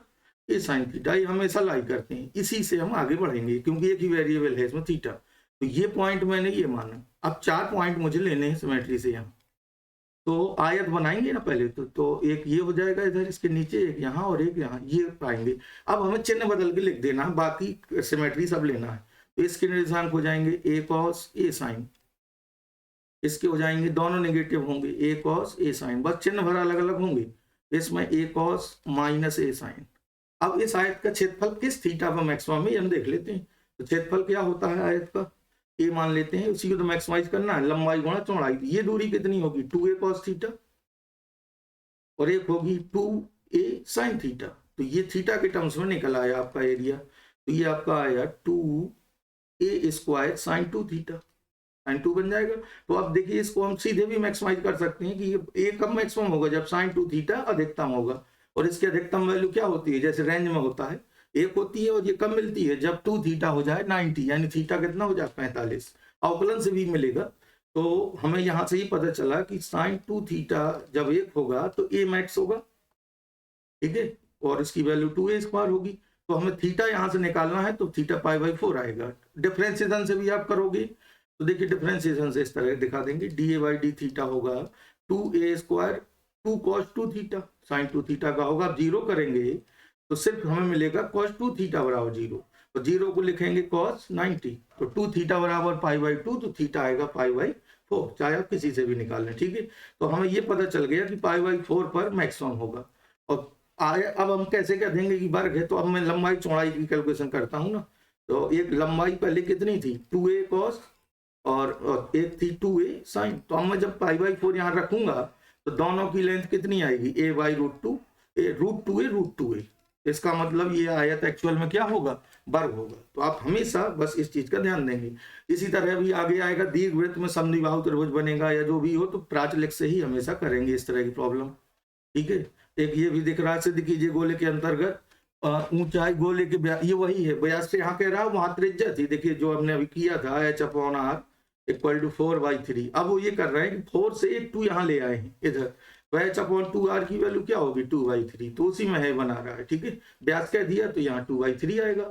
ए साइन थीटा, ये हमेशा लाई करते हैं, इसी से हम आगे बढ़ेंगे क्योंकि एक ही वेरिएबल है इसमें थीटा। तो ये पॉइंट मैंने ये माना। अब 4 पॉइंट मुझे लेने हैं सिमेट्री से यहाँ। तो आयत बनाएंगे ना पहले, तो एक ये हो जाएगा इधर, इसके नीचे एक यहाँ और एक यहाँ, ये पाएंगे। अब हमें चिन्ह बदल के लिख देना है, बाकी सिमेट्री सब लेना है। तो इसके निर्देशांक हो जाएंगे ए कॉस ए साइन, इसके हो जाएंगे दोनों नेगेटिव होंगे, ए कॉस ए साइन, बस चिन्ह भर अलग अलग होंगे। इसमें ए कॉस माइनस ए साइन। अब इस आयत का क्षेत्रफल किस थीटा पर मैक्सिमम है हम देख लेते हैं। तो क्षेत्रफल क्या होता है आयत का, ए मान लेते हैं, उसी को तो मैक्सिमाइज करना है, लंबाई गुणा चौड़ाई। ये दूरी कितनी होगी 2a कॉस थीटा, और एक होगी 2a साइन थीटा। तो ये थीटा के टर्म्स में निकल आया आपका एरिया। तो ये आपका आया 2a square sine 2 theta, sine 2 बन जाएगा। तो अब देखिए इसको हम सीधे भी मैक्सिमाइज कर सकते हैं कि ये कब मैक्सिमम होगा, जब साइन 2 थीटा अधिकतम होगा। और इसकी अधिकतम वैल्यू क्या होती है, जैसे रेंज में होता है एक होती है, और ये कब मिलती है जब 2 थीटा हो जाए 90, यानी थीटा कितना हो जाए 45। अवकलन से भी मिलेगा। तो हमें यहां से ही पता चला कि साइन 2 थीटा जब 1 होगा तो ए मैक्स होगा, ठीक है, और इसकी वैल्यू 2a स्क्वायर होगी। तो हमें थीटा यहां से निकालना है, तो थीटा π/4 आएगा। डिफरेंशिएशन से भी आप करोगे तो देखिए डिफरेंशिएशन से इस तरह दिखा देंगे, dA/d थीटा होगा 2a square 2 cos 2 theta, sine 2 theta का होगा। अब जीरो करेंगे तो सिर्फ हमें मिलेगा cos 2 थीटा बराबर 0, और 0 को लिखेंगे cos 90, तो 2 थीटा बराबर π/2, तो थीटा आएगा π/4, चाहे आप किसी से भी निकाल लें, ठीक है। तो हमें ये पता चल गया कि π/4 पर मैक्सिमम होगा। और अब हम कैसे कह देंगे कि वर्ग है, तो अब मैं लंबाई चौड़ाई की कैलकुलेशन करता हूँ ना। तो एक लंबाई पहले कितनी थी 2a cos, और एक थी 2a साइन। तो अब मैं जब π/4 यहाँ रखूंगा तो दोनों की लेंथ कितनी आएगी, a/√2, √2a। इसका मतलब ये आयत एक्चुअल में क्या होगा, वर्ग होगा। तो आप हमेशा बस इस चीज का ध्यान देंगे। इसी तरह भी आगे आएगा दीर्घवृत्त में समद्विबाहु त्रिभुज बनेगा या जो भी हो, तो प्राचलिक से ही हमेशा करेंगे इस तरह की प्रॉब्लम, ठीक है। एक ये भी दिख रहा है, सिद्ध कीजिए गोले के अंतर्गत ऊंचाई गोले के ये वही है 82, यहाँ कह रहा है वहां त्रिज्या थी, देखिए जो हमने अभी किया था h/r = 4/3। अब वो ये कर रहे हैं कि 4 से एक 2 यहाँ ले आए हैं इधर, तो h/2r की वैल्यू क्या होगी 2/3, तो उसी में है बना रहा है, ठीक है। व्यास कह दिया तो यहाँ 2/3 आएगा,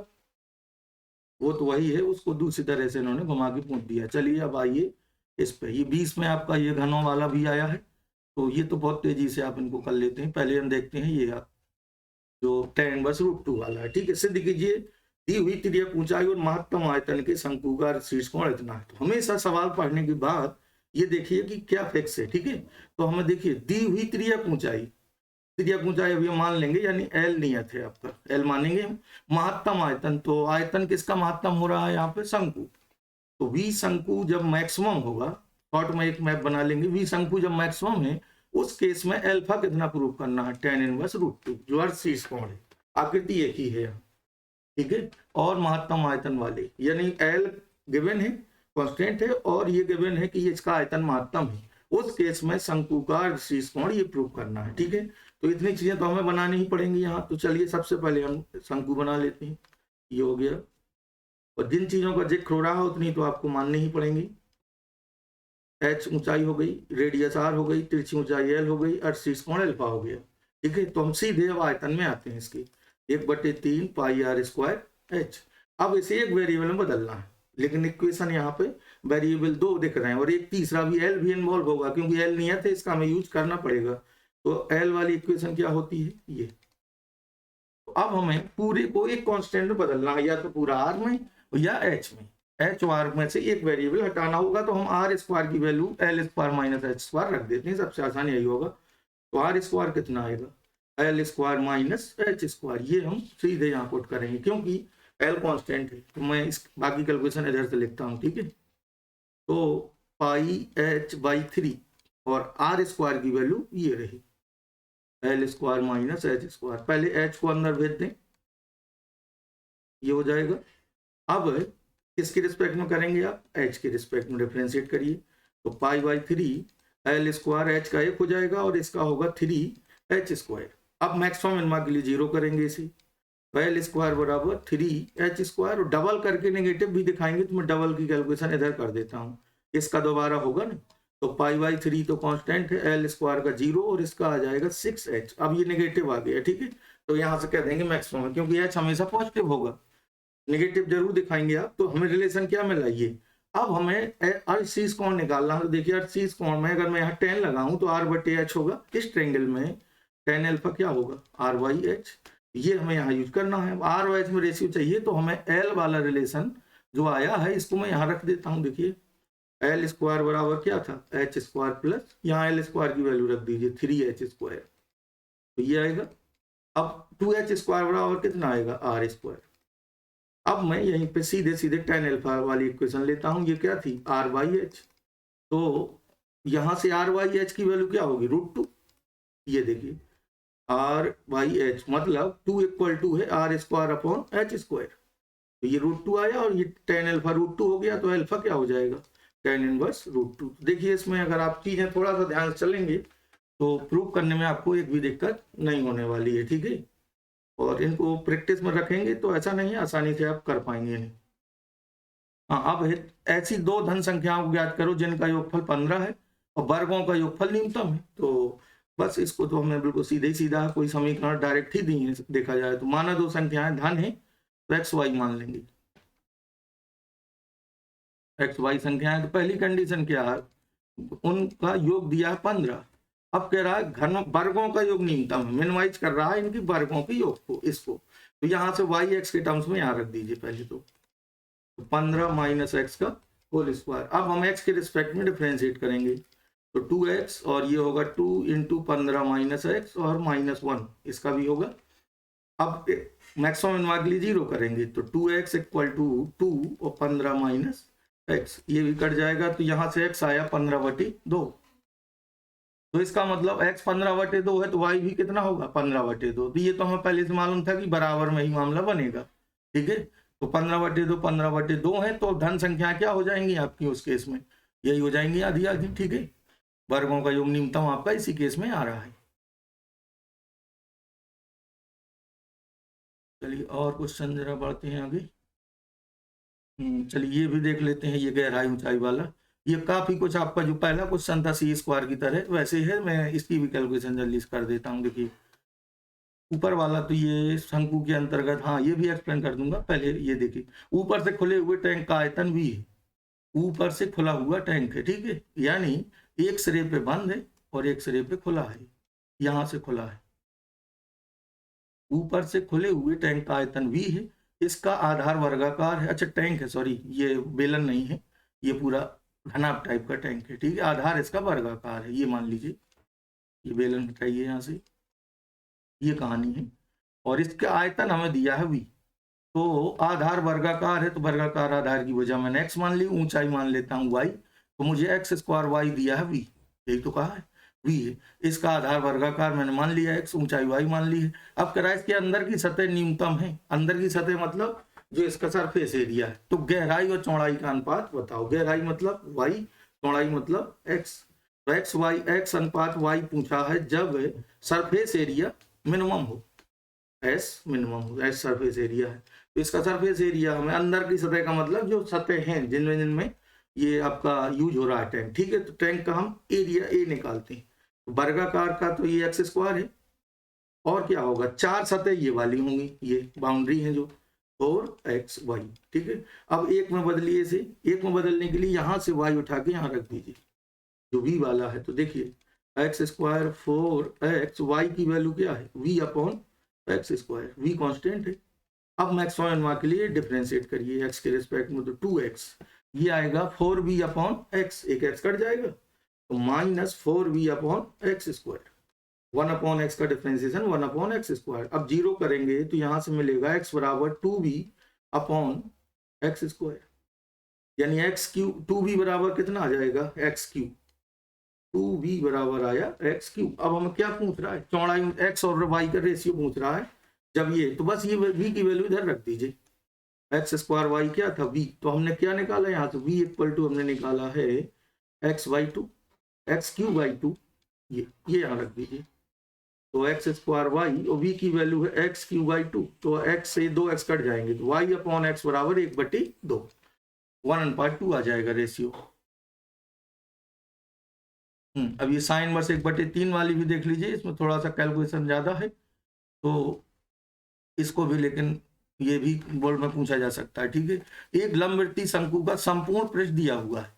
वो तो वही है, उसको दूसरी तरह से इन्होंने घुमा के पूछ दिया। चलिए अब आइए इस पे, ये 20 में आपका ये घनों वाला भी आया है, तो ये तो बहुत तेजी से आप इनको कर लेते हैं। पहले हम देखते हैं ये जो tan इनवर्स √2 वाला है, ठीक है। सिद्ध कीजिए दी हुई तिर्यक ऊंचाई और महत्तम आयतन के शंकु का शीर्ष कोण इतना है। तो हमेशा सवाल पढ़ने के बाद ये देखिए कि क्या फिक्स है, ठीक है। तो हमें देखिए दी हुई तिर्यक ऊंचाई अभी हम मान लेंगे, यानी L नियत है आपका, L मानेंगे हम। महत्तम आयतन, तो आयतन किसका महत्तम हो रहा है यहाँ पे, शंकु। तो V शंकु जब मैक्सिमम होगा, शॉर्ट में एक मैप बना लेंगे, V शंकु जब मैक्सिमम है उस केस में अल्फा कितना प्रूव करना है, tan इनवर्स √2, जो अर्ध शीर्ष कोण है। आकृति एक ही है, ठीक है। और महत्तम आयतन वाले, यानी L गिवन है, कांस्टेंट है, और ये गिवन है कि इसका आयतन महत्तम है, उस केस में शंकु का शीर्ष कोण ये प्रूव करना है, ठीक है। तो इतनी चीजें तो हमें बनानी ही पड़ेंगी यहाँ। तो चलिए सबसे पहले हम शंकु बना लेते हैं, ये हो गया। और जिन चीजों का जिक्र हो रहा है उतनी तो आपको माननी ही पड़ेंगी। h ऊंचाई हो गई, रेडियस r हो गई, तिरछी ऊंचाई l हो गई, और शीर्ष कोण अल्फा हो गया, ठीक है। तो हम सीधे अब आयतन में आते हैं इसके, 1/3 πr² h। अब इसे एक वेरिएबल में बदलना है, लेकिन इक्वेशन यहाँ पे वेरिएबल 2 दिख रहे हैं, और एक तीसरा भी L भी इन्वॉल्व होगा, क्योंकि L नियत है, इसका हमें यूज करना पड़ेगा। तो L वाली इक्वेशन क्या होती है ये। तो अब हमें पूरे को एक कांस्टेंट में बदलना है, या तो पूरा R में या H में। एच और आर में से एक वेरिएबल हटाना होगा, तो हम आर स्क्वायर की value L square minus H square रख देते हैं, सबसे आसान यही होगा। तो आर स्क्वायर कितना आएगा, L square minus H square, ये हम सीधे यहाँ पुट करेंगे क्योंकि एल कांस्टेंट है। तो मैं इस बाकी कैलकुलेशन इधर से लिखता हूँ, ठीक है। तो पाई एच बाई 3 और आर स्क्वायर की वैल्यू ये रही L square minus H square. पहले एच को अंदर भेज दें, ये हो जाएगा। अब किसके रिस्पेक्ट में करेंगे आप, एच के रिस्पेक्ट में डिफरेंशिएट करिए। तो pi by 3 L square H का 1 हो जाएगा और इसका होगा 3 एच स्क्वायर। अब मैक्सिमम मिनिमा के लिए 0 करेंगे इसे, एल स्क्वायर बराबर 3 एच स्क्वायर, और डबल करके नेगेटिव भी दिखाएंगे तो मैं डबल की कैलकुलेशन इधर कर देता हूँ, इसका दोबारा होगा ना। तो पाई बाई 3 तो कांस्टेंट है, एल स्क्वायर का 0 और इसका आ जाएगा 6h। अब ये नेगेटिव आ गया, ठीक है। तो यहाँ से कह देंगे मैक्सिमम, क्योंकि एच हमेशा पॉजिटिव होगा, नेगेटिव जरूर दिखाएंगे आप। तो हमें रिलेशन क्या मिला ये, अब हमें अर्शीज कोण निकालना है। तो देखिए अर्शीज कोण में अगर मैं यहाँ 10 लगाऊं तो आर बटे एच होगा, इस ट्रेंगल में टेन अल्फा क्या होगा, आर बाई एच। ये हमें यहाँ यूज करना है। आर और एच में रेशियो चाहिए, तो हमें एल वाला रिलेशन जो आया है इसको मैं यहाँ रख देता हूँ। देखिए एल स्क्वायर बराबर क्या था, एच स्क्वायर प्लस, यहाँ एल स्क्वायर की वैल्यू रख दीजिए 3 एच स्क्वायर, तो ये आएगा। अब 2h स्क्वायर बराबर कितना आएगा, आर स्क्वायर। अब मैं यहीं पे सीधे सीधे टेन अल्फा वाली इक्वेशन लेता हूँ, ये क्या थी, आर बाई एच। तो यहाँ से आर बाई एच की वैल्यू क्या होगी, √2। ये देखिए आर बाई एच मतलब 2 इक्वल टू है r square upon h square. तो ये √2 आया और ये टेन अल्फा √2 हो गया, तो अल्फा क्या हो जाएगा, टेन इनवर्स √2। देखिए इसमें अगर आप चीजें थोड़ा सा ध्यान से चलेंगे तो प्रूव करने में आपको एक भी दिक्कत नहीं होने वाली है, ठीक है। और इनको प्रैक्टिस में रखेंगे तो ऐसा नहीं है, आसानी से आप कर पाएंगे नहीं। हाँ, अब ऐसी दो धन संख्याओं को ज्ञात करो जिनका योगफल 15 है और वर्गों का योगफल न्यूनतम है। तो बस इसको तो हमने बिल्कुल सीधे ही सीधा कोई समीकरण डायरेक्ट ही दी है। देखा जाए तो माना दो संख्याएं धन है तो एक्स वाई मान लेंगे, एक्स वाई संख्याएं। तो पहली कंडीशन क्या है, उनका योग दिया है 15। अब कह रहा है घन वर्गों का योग न्यूनतम है, मिनिमाइज कर रहा है इनकी वर्गों के योग को, इसको। तो यहाँ से वाई एक्स के टर्म्स में यहाँ रख दीजिए पहले। तो 15 माइनस एक्स का होल स्क्वायर। अब हम एक्स के रिस्पेक्ट में डिफरेंशिएट करेंगे, तो 2x और ये होगा 2 इंटू 15 माइनस एक्स और -1 इसका भी होगा। अब मैक्सिमम मिनिमा के लिए 0 करेंगे, तो 2x इक्वल टू 2 और 15 माइनस एक्स, ये भी कट जाएगा। तो यहाँ से x आया 15/2। तो इसका मतलब x 15/2 है तो y भी कितना होगा, 15/2। तो ये तो हमें पहले से मालूम था कि बराबर में ही मामला बनेगा, ठीक है। तो 15/2 15/2 है, तो धन संख्या क्या हो जाएंगी आपकी उस केस में, यही हो जाएंगी आधी आधी, ठीक है। वर्गों का योग न्यूनतम आपका इसी केस में आ रहा है। चलिए और क्वेश्चन जरा बढ़ते हैं आगे। चलिए ये भी देख लेते हैं, ये गहराई ऊंचाई वाला। ये काफी कुछ आपका जो पहला क्वेश्चन था सी स्क्वायर की तरह वैसे है, मैं इसकी भी कैलकुलेशन जल्दी से कर देता हूँ। देखिए ऊपर वाला तो ये शंकु के अंतर्गत, हाँ ये भी एक्सप्लेन कर दूंगा। पहले ये देखिए ऊपर से खुले हुए टैंक का आयतन भी है, ऊपर से खुला हुआ टैंक है, ठीक है। यानी एक सिरे पे बंद है और एक सिरे पे खुला है, यहाँ से खुला है। ऊपर से खुले हुए टैंक का आयतन v है, इसका आधार वर्गाकार है। अच्छा टैंक है, सॉरी ये बेलन नहीं है, ये पूरा घनाभ टाइप का टैंक है, ठीक है। आधार इसका वर्गाकार है, ये मान लीजिए, ये बेलन हटाइए यहाँ से, ये कहानी है। और इसका आयतन हमें दिया है v। तो आधार वर्गाकार है तो वर्गाकार आधार की वजह मैंने x मान ली, ऊंचाई मान लेता हूँ y। तो मुझे x² y दिया है v, यही तो कहा है v है। इसका आधार वर्गाकार मैंने मान लिया x, ऊंचाई y मान ली है। अब कह रहा है इसके अंदर की सतह न्यूनतम है, अंदर की सतह मतलब जो इसका सरफेस एरिया है। तो गहराई और चौड़ाई का अनुपात बताओ, गहराई मतलब y, चौड़ाई मतलब x। तो x अनुपात y पूछा है जब सरफेस एरिया मिनिमम हो, एस मिनिमम हो, एस सरफेस एरिया है। तो इसका सरफेस एरिया हमें अंदर की सतह का मतलब जो सतह हैं जिनमें जिनमें ये आपका यूज हो रहा है टैंक, ठीक है। तो टैंक का हम एरिया ए निकालते हैं, वर्गाकार का तो ये x² है, और क्या होगा, चार सतह ये वाली होंगी, ये बाउंड्री है जो, और x y, ठीक है। अब एक में बदलिए इसे, एक में बदलने के लिए यहाँ से y उठा के यहाँ रख दीजिए जो v वाला है। तो देखिए x² 4x, y की वैल्यू क्या है v upon x², v constant है। अब मैक्सिमम मिनिमा के लिए डिफरेंशिएट करिए x के रिस्पेक्ट में, तो 2x ये आएगा 4b अपॉन x, एक x कट जाएगा तो minus 4b upon x square, 1 upon x का डिफरेंशिएशन 1 अपॉन एक्स स्क्वायर। अब जीरो करेंगे तो यहां से मिलेगा x बराबर 2b अपॉन एक्स स्क्वायर, यानी एक्स क्यूब 2b बराबर कितना आ जाएगा एक्स क्यूब, 2b बराबर आया एक्स क्यूब। अब हमें क्या पूछ रहा है, चौड़ाई x और y का रेशियो पूछ रहा है। जब ये तो बस ये v की वैल्यू इधर रख दीजिए, एक्स स्क्वायर वाई क्या था v, तो हमने क्या निकाला यहाँ से v इक्वल टू हमने निकाला है x by 2, x cube by 2, ये यहाँ रख दीजिए। तो एक्स स्क्वायर वाई और v की वैल्यू है एक्स क्यूब बाई 2, तो x से 2x कट जाएंगे तो y अपॉन एक्स बराबर 1/2, 1/2 आ जाएगा रेशियो। अब ये साइन वर्स 1/3 वाली भी देख लीजिए, इसमें थोड़ा सा कैलकुलेशन ज्यादा है तो इसको भी, लेकिन ये भी बोर्ड में पूछा जा सकता है। ठीक है, एक लंबवृत्तीय शंकु का संपूर्ण पृष्ठ दिया हुआ है,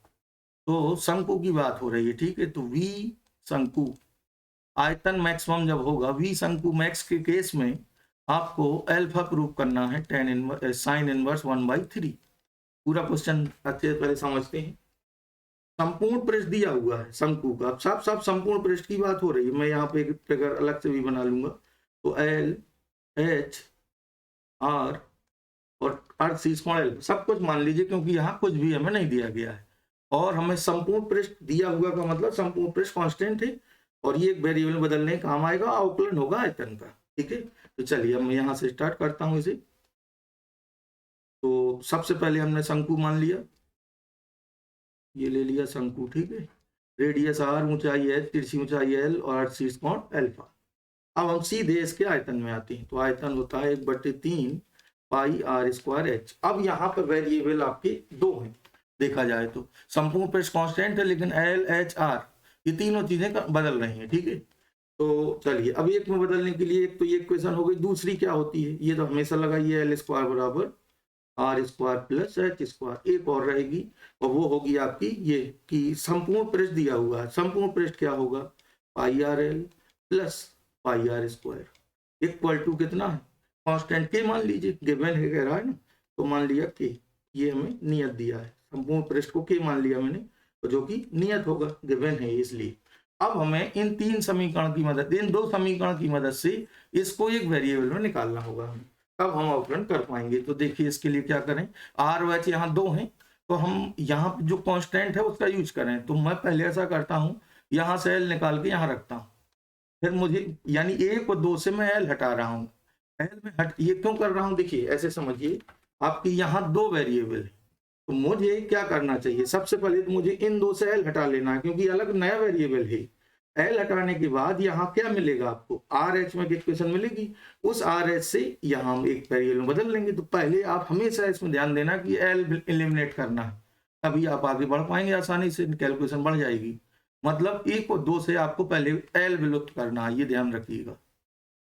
तो शंकु की बात हो रही है। ठीक है, तो वी शंकु आयतन मैक्सिमम जब होगा, वी शंकु मैक्स के केस में आपको अल्फा प्रूव करना है साइन इनवर्स 1/3। पूरा क्वेश्चन अच्छे से पहले समझते हैं। संपूर्ण पृष्ठ दिया हुआ है शंकु का, अब साफ साफ संपूर्ण पृष्ठ की बात हो रही है। मैं यहाँ पे एक फिगर अलग से भी बना लूंगा, तो एल एच आर और अर्थ सी कोण एल सब कुछ मान लीजिए, क्योंकि यहाँ कुछ भी हमें नहीं दिया गया है और हमें संपूर्ण पृष्ठ दिया हुआ का मतलब संपूर्ण पृष्ठ कांस्टेंट है और ये एक वेरिएबल बदलने काम आएगा, अवकलन होगा आयतन का। ठीक है, तो चलिए अब मैं यहाँ से स्टार्ट करता हूँ इसे। तो सबसे पहले हमने शंकु मान लिया, ये ले लिया शंकु। ठीक है, रेडियस आर, ऊंचाई एच, तिरछी ऊंचाई एल और अर्थ शीर्ष कोण अल्फा। अब हम सीधे इसके आयतन में आते हैं, तो आयतन होता है 1/3 पाई आर स्क्वायर एच। अब यहाँ पर वेरिएबल आपके दो हैं, देखा जाए तो संपूर्ण पृष्ठ कांस्टेंट है, लेकिन एल एच आर ये तीनों चीजें बदल रही हैं। ठीक है, तो चलिए अब एक में बदलने के लिए, एक तो ये इक्वेशन हो गई, दूसरी क्या होती है, ये तो हमेशा लगाइए एल स्क्वायर बराबर r square plus h square. एक और रहेगी और वो होगी आपकी ये कि संपूर्ण पृष्ठ दिया हुआ है, संपूर्ण पृष्ठ क्या होगा, pi r l plus pi r square equal to कितना है, कांस्टेंट के मान लीजिए, गिवन है कह रहा है ना, तो मान लिया के, ये हमें नियत दिया है, संपूर्ण पृष्ठ को के मान लिया मैंने, तो जो कि नियत होगा, गिवन है इसलिए। अब हमें इन तीन समीकरण की मदद, इन दो समीकरण की मदद से इसको एक वेरिएबल में निकालना होगा हमें, तब हम अवकलन कर पाएंगे। तो देखिए इसके लिए क्या करें, आर और एच यहाँ दो हैं, तो हम यहाँ जो कांस्टेंट है उसका यूज करें। तो मैं पहले ऐसा करता हूँ, यहाँ से एल निकाल के यहाँ रखता हूँ, फिर मुझे यानी एक और दो से मैं एल हटा रहा हूँ, एल में हट, ये क्यों कर रहा हूँ, देखिए ऐसे समझिए, आपकी यहाँ दो वेरिएबल है, तो मुझे क्या करना चाहिए, सबसे पहले तो मुझे इन दो से एल हटा लेना है, क्योंकि अलग नया वेरिएबल है। एल हटाने के बाद यहाँ क्या मिलेगा आपको, आर एच में इक्वेशन मिलेगी, उस आर एच से यहाँ हम एक वेरिएबल में बदल लेंगे। तो पहले आप हमेशा इसमें ध्यान देना कि एल एलिमिनेट करना है, तभी आप आगे बढ़ पाएंगे आसानी से, कैलकुलेशन बढ़ जाएगी। मतलब एक और दो से आपको पहले एल विलुप्त करना है, ये ध्यान रखिएगा।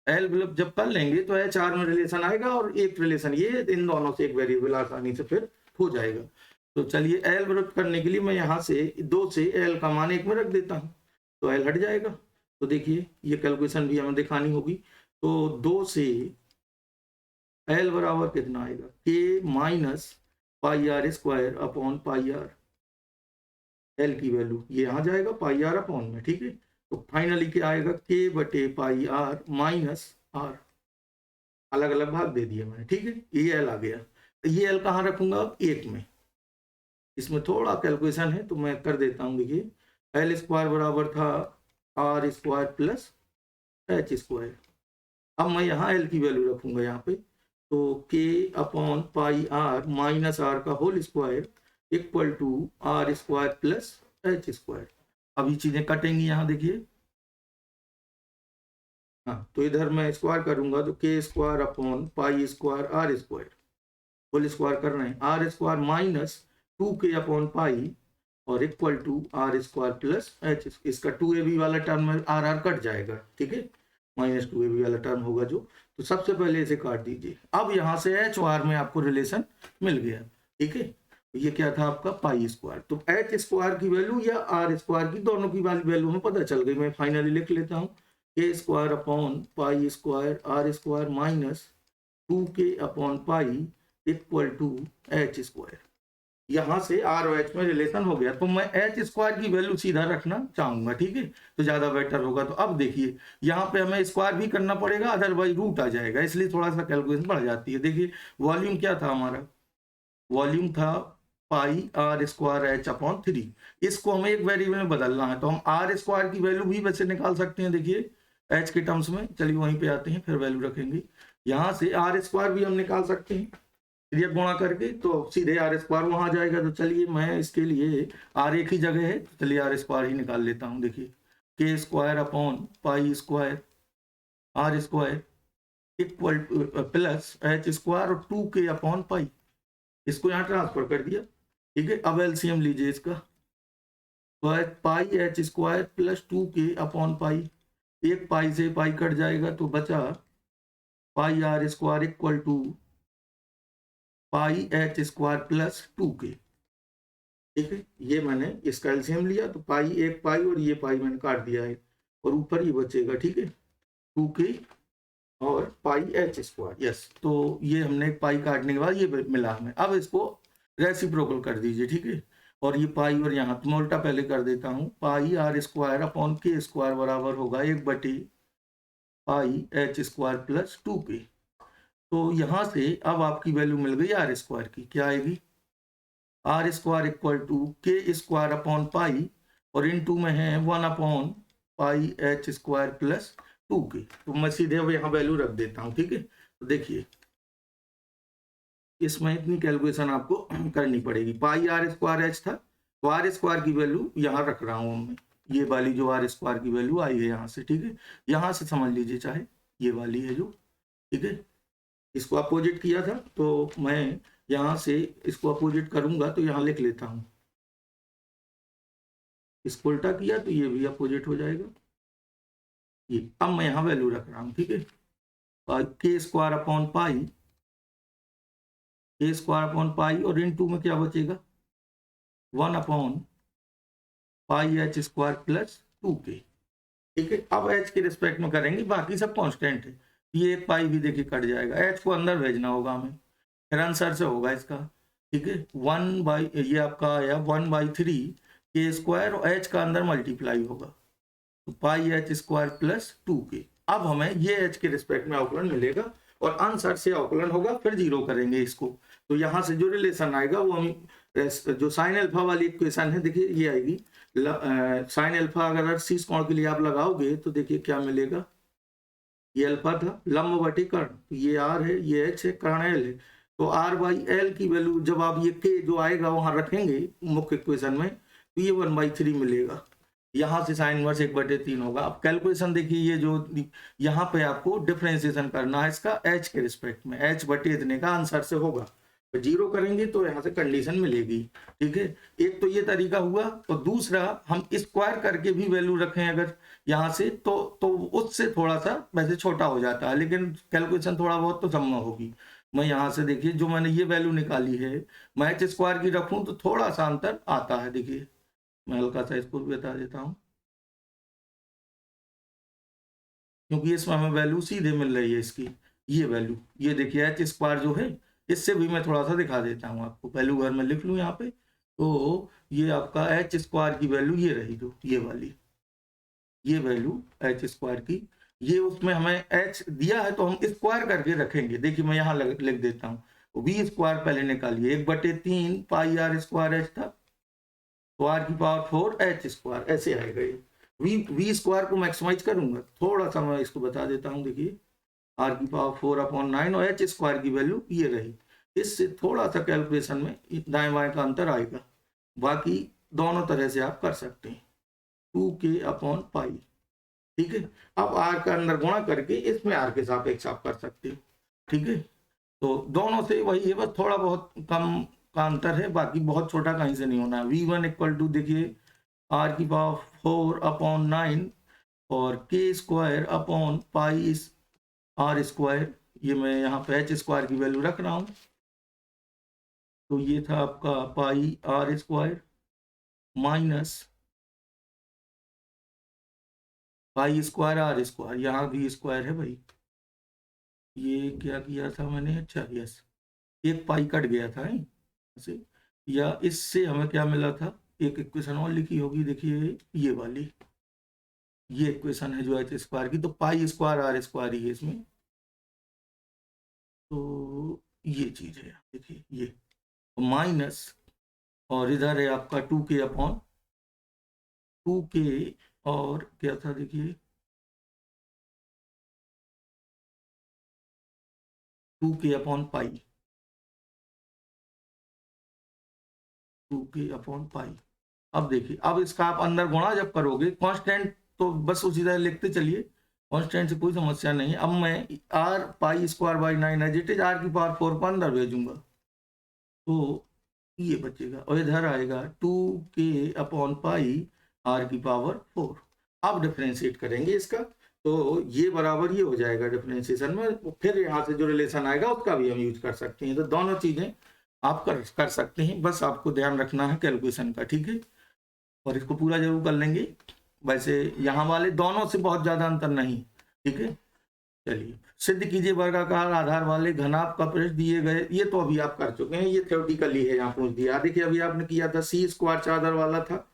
एल विलुप्त जब कर लेंगे तो एच आर में रिलेशन आएगा और एक रिलेशन ये, इन दोनों से एक वेरिएबल आसानी से फिर हो जाएगा। तो चलिए एल विलुप्त करने के लिए मैं यहाँ से दो से एल का मान एक में रख देता हूँ, तो एल हट जाएगा। तो देखिए ये कैलकुलेशन भी हमें दिखानी होगी, तो दो से एल बराबर कितना आएगा, k minus pi r square upon pi r, l की वैल्यू ये आ जाएगा पाई आर अपॉन में। ठीक है, तो फाइनली क्या आएगा, के बटे पाई आर माइनस आर, अलग अलग भाग दे दिए मैंने। ठीक है, ये एल आ गया, तो ये एल कहाँ रखूंगा अब, एक में, इसमें थोड़ा कैलकुलेशन है तो मैं कर देता हूँ। देखिए एल स्क्वायर बराबर था r square plus h square, अब मैं यहाँ एल की वैल्यू रखूंगा यहाँ पे, तो k upon pi r minus r का whole square equal to r square plus h square. अब ये चीजें कटेंगी यहाँ देखिए, हाँ, तो इधर मैं स्क्वायर करूंगा तो k square upon pi square r square, whole square कर रहे हैं, r square minus 2k upon pi और equal to r square plus h, इसका 2ab वाला टर्म में आर आर कट जाएगा। ठीक है, माइनस 2ab वाला टर्म होगा जो, तो सबसे पहले इसे काट दीजिए। अब यहाँ से एच आर में आपको रिलेशन मिल गया। ठीक है, ये क्या था आपका पाई स्क्वायर, तो एच स्क्वायर की वैल्यू या आर स्क्वायर की, दोनों की वैल्यू हमें पता चल गई। मैं फाइनली लिख लेता हूँ, k square upon pi square r square minus 2k/पाई इक्वल टू एच स्क्वायर। यहां से आर और एच में रिलेशन हो गया, तो मैं एच स्क्वायर की वैल्यू सीधा रखना चाहूंगा, ठीक है, तो ज्यादा बेटर होगा। तो अब देखिए यहाँ पे हमें स्क्वायर भी करना पड़ेगा, अदरवाइज रूट आ जाएगा, इसलिए थोड़ा सा कैलकुलेशन बढ़ जाती है। देखिए वॉल्यूम क्या था हमारा, वॉल्यूम था पाई आर स्क्वायर एच अपॉन 3। इसको हमें एक वेरिएबल में बदलना है, तो हम आर स्क्वायर की वैल्यू भी वैसे निकाल सकते हैं। देखिए एच के टर्म्स में, चलिए वहीं पे आते हैं फिर वैल्यू रखेंगे। यहाँ से आर स्क्वायर भी हम निकाल सकते हैं, ये गुणा करके तो सीधे आर स्क्वायर वहां आ जाएगा। तो चलिए मैं इसके लिए आर एक ही जगह है, तो चलिए आर स्क्वायर ही निकाल लेता हूँ। देखिए k square upon pi square r square equal plus h square और 2k/पाई, इसको यहाँ ट्रांसफर कर दिया, ठीक है। अब एलसीएम लीजिए इसका, पाई एच स्क्वायर प्लस 2k/पाई, एक पाई से पाई कट जाएगा तो बचा pi r square equal to pi h square plus 2k, ठीक है। ये मैंने इसका एलसीएम लिया, तो पाई एक पाई और ये पाई मैंने काट दिया है, और ऊपर ये बचेगा, ठीक है, 2k और पाई एच स्क्वायर। यस, तो ये हमने पाई काटने के बाद ये मिला हमें। अब इसको रेसिप्रोकल कर दीजिए, ठीक है, और ये पाई और यहाँ तो मैं उल्टा पहले कर देता हूँ, पाई आर स्क्वायर अपॉन के स्क्वायर बराबर होगा 1/पाई एच स्क्वायर प्लस 2k। तो यहाँ से अब आपकी वैल्यू मिल गई आर स्क्वायर की, क्या आएगी, आर स्क्वायर इक्वल टू के स्क्वायर अपॉन पाई, और इन टू में है 1/पाई एच स्क्वायर प्लस 2k। तो मैं सीधे अब यहाँ वैल्यू रख देता हूँ, ठीक है। तो देखिए इसमें इतनी कैलकुलेशन आपको करनी पड़ेगी। पाई आर स्क्वायर एच था, तो आर स्क्वायर की वैल्यू यहाँ रख रहा हूँ मैं, ये वाली जो आर स्क्वायर की वैल्यू आई है यहाँ से, ठीक है, यहाँ से समझ लीजिए, चाहे ये वाली है जो, ठीक है। इसको अपोजिट किया था, तो मैं यहाँ से इसको अपोजिट करूंगा, तो यहाँ लिख लेता हूँ, इसको उल्टा किया तो ये भी अपोजिट हो जाएगा। ये अब मैं यहाँ वैल्यू रख रहा हूँ, ठीक है, के स्क्वायर अपॉन पाई, के स्क्वायर अपॉन पाई, और इन टू में क्या बचेगा 1/पाई एच स्क्वायर प्लस 2k, ठीक है। अब एच के रिस्पेक्ट में करेंगे, बाकी सब कांस्टेंट है। ये एक पाई भी देखिए कट जाएगा, एच को अंदर भेजना होगा हमें, फिर आंसर से होगा इसका, ठीक है। ये आपका आया 1/3 के स्क्वायर, और एच का अंदर मल्टीप्लाई होगा, तो पाई एच स्क्वायर प्लस 2k। अब हमें ये एच के रिस्पेक्ट में अवकलन मिलेगा, और आंसर से अवकलन होगा, फिर जीरो करेंगे इसको, तो यहाँ से जो रिलेशन आएगा वो हम जो साइन अल्फा वाली इक्वेशन है, देखिए ये आएगी, साइन अल्फा अगर शीर्ष कोण के लिए आप लगाओगे तो देखिए क्या मिलेगा, ये अल्फा था लंब बटे कर्ण, तो ये आर है, ये एच है, कर्ण एल है, तो r/l की वैल्यू जब आप ये k जो आएगा वहां रखेंगे मुख्य इक्वेशन में, तो ये 1/3 मिलेगा, यहाँ से साइन इनवर्स 1/3 होगा। अब कैलकुलेशन देखिए, ये जो यहाँ पे आपको डिफरेंशिएशन करना है इसका h के रिस्पेक्ट में, h/इतने का आंसर से होगा, तो जीरो करेंगे तो यहाँ से कंडीशन मिलेगी, ठीक है। एक तो ये तरीका हुआ, और दूसरा हम स्क्वायर करके भी वैल्यू रखें अगर यहाँ से, तो उससे थोड़ा सा वैसे छोटा हो जाता है, लेकिन कैलकुलेशन थोड़ा बहुत तो संभव होगी। मैं यहाँ से देखिए जो मैंने ये वैल्यू निकाली है, मैं एच स्क्वायर की रखूं तो थोड़ा सा अंतर आता है। देखिए मैं हल्का सा इसको भी बता देता हूँ, क्योंकि इसमें हमें वैल्यू सीधे मिल रही है इसकी, ये वैल्यू, ये देखिए एच स्क्वायर जो है, इससे भी मैं थोड़ा सा दिखा देता हूँ आपको, वैल्यू अगर मैं लिख लूँ यहाँ पे, तो ये आपका एच स्क्वायर की वैल्यू ये रही, जो ये वाली, ये वैल्यू एच स्क्वायर की, ये उसमें हमें एच दिया है तो हम स्क्वायर करके रखेंगे। देखिए मैं यहाँ लिख देता हूँ, वी स्क्वायर पहले निकालिए, 1/3 पाई आर स्क्वायर एच था, तो आर की पावर 4 एच स्क्वायर, ऐसे आएगा ये। वी स्क्वायर को मैक्सिमाइज करूंगा, थोड़ा सा मैं इसको बता देता हूँ, देखिए आर की पावर 4/9 और एच स्क्वायर की वैल्यू ये रही, इससे थोड़ा सा कैलकुलेशन में दाएं बाएं का अंतर आएगा, बाकी दोनों तरह से आप कर सकते हैं, 2k/पाई, ठीक है। अब आर का अंदर गुणा करके इसमें आर के सापेक्ष आप कर सकते हो, ठीक है। तो दोनों से वही है, बस थोड़ा बहुत कम का अंतर है, बाकी बहुत छोटा कहीं से नहीं होना है। v1 इक्वल टू देखिए आर की पावर 4/9 और k square upon pi r square, ये मैं यहाँ पे एच स्क्वायर की वैल्यू रख रहा हूँ, तो ये था आपका pi r square minus pi square r square, यहाँ भी स्क्वायर है भाई, ये क्या किया था मैंने, अच्छा यस, एक पाई कट गया था ऐसे, या इससे हमें क्या मिला था, एक इक्वेशन और लिखी होगी, देखिए ये वाली, ये इक्वेशन है जो एच स्क्वायर की, तो पाई स्क्वायर आर स्क्वायर ही है इसमें, तो ये चीज है देखिए ये, माइनस, और इधर है आपका 2k, और क्या था देखिए 2k/पाई, 2k/पाई। अब देखिए, अब इसका आप अंदर गुणा जब करोगे कांस्टेंट, तो बस उसी तरह लिखते चलिए, कांस्टेंट से कोई समस्या नहीं। अब मैं r pi square by 9 as it is r⁴ को अंदर भेजूंगा, तो ये बचेगा, और इधर आएगा 2k/पाई r⁴। अब डिफ्रेंशिएट करेंगे इसका, तो ये बराबर ये हो जाएगा डिफ्रेंशिएशन में, फिर यहाँ से जो रिलेशन आएगा उसका भी हम यूज कर सकते हैं, तो दोनों चीजें आप कर सकते हैं, बस आपको ध्यान रखना है कैलकुलेशन का, ठीक है, और इसको पूरा जरूर कर लेंगे। वैसे यहाँ वाले दोनों से बहुत ज्यादा अंतर नहीं, ठीक है। चलिए, सिद्ध कीजिए वर्गाकार आधार वाले घनाभ का पृष्ठ दिए गए, ये तो अभी आप कर चुके हैं, ये थ्योरेटिकली है, यहाँ पूछ दिया। देखिए अभी आपने किया था सी स्क्वायर चादर वाला था,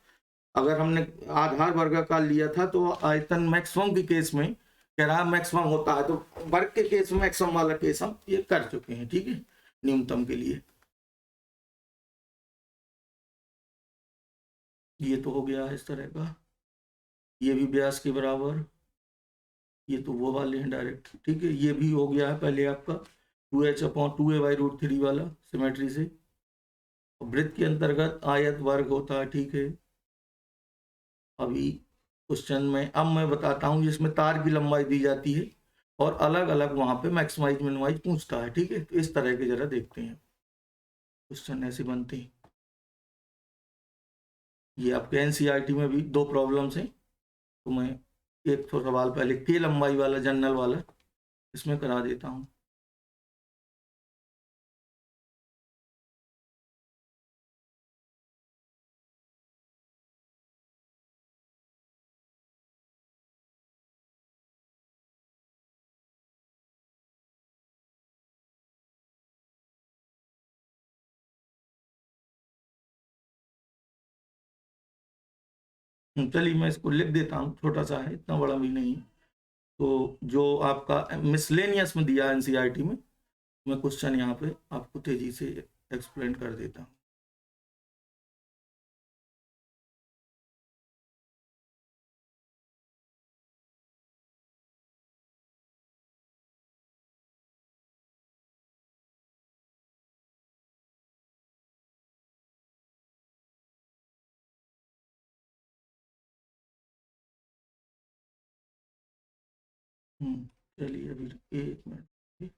अगर हमने आधार वर्गाकार लिया था तो आयतन मैक्सिमम के केस में कह रहा मैक्सिमम होता है, तो वर्ग के केस में मैक्सिमम वाला केस हम ये कर चुके हैं, ठीक है, न्यूनतम के लिए। ये तो हो गया इस तरह का, ये भी व्यास के बराबर, ये तो वो वाले हैं डायरेक्ट, ठीक है, ये भी हो गया है पहले आपका 2h/2a/√3 वाला सिमेट्री से। वृत्त के अंतर्गत आयत वर्ग होता है, ठीक है। अभी क्वेश्चन में अब मैं बताता हूँ, जिसमें तार की लंबाई दी जाती है और अलग अलग वहां पे मैक्सिमाइज मिनिमाइज पूछता है, ठीक है, तो इस तरह के जरा देखते हैं क्वेश्चन ऐसे बनते हैं। ये आपके एनसीईआरटी में भी दो प्रॉब्लम्स हैं, तो मैं एक तो सवाल पहले के लंबाई वाला जनरल वाला इसमें करा देता हूँ। चलिए मैं इसको लिख देता हूँ, छोटा सा है, इतना बड़ा भी नहीं। तो जो आपका मिसलेनियस में दिया एनसीईआरटी में, मैं क्वेश्चन यहाँ पे आपको तेजी से एक्सप्लेन कर देता हूँ। चलिए अभी एक मिनट,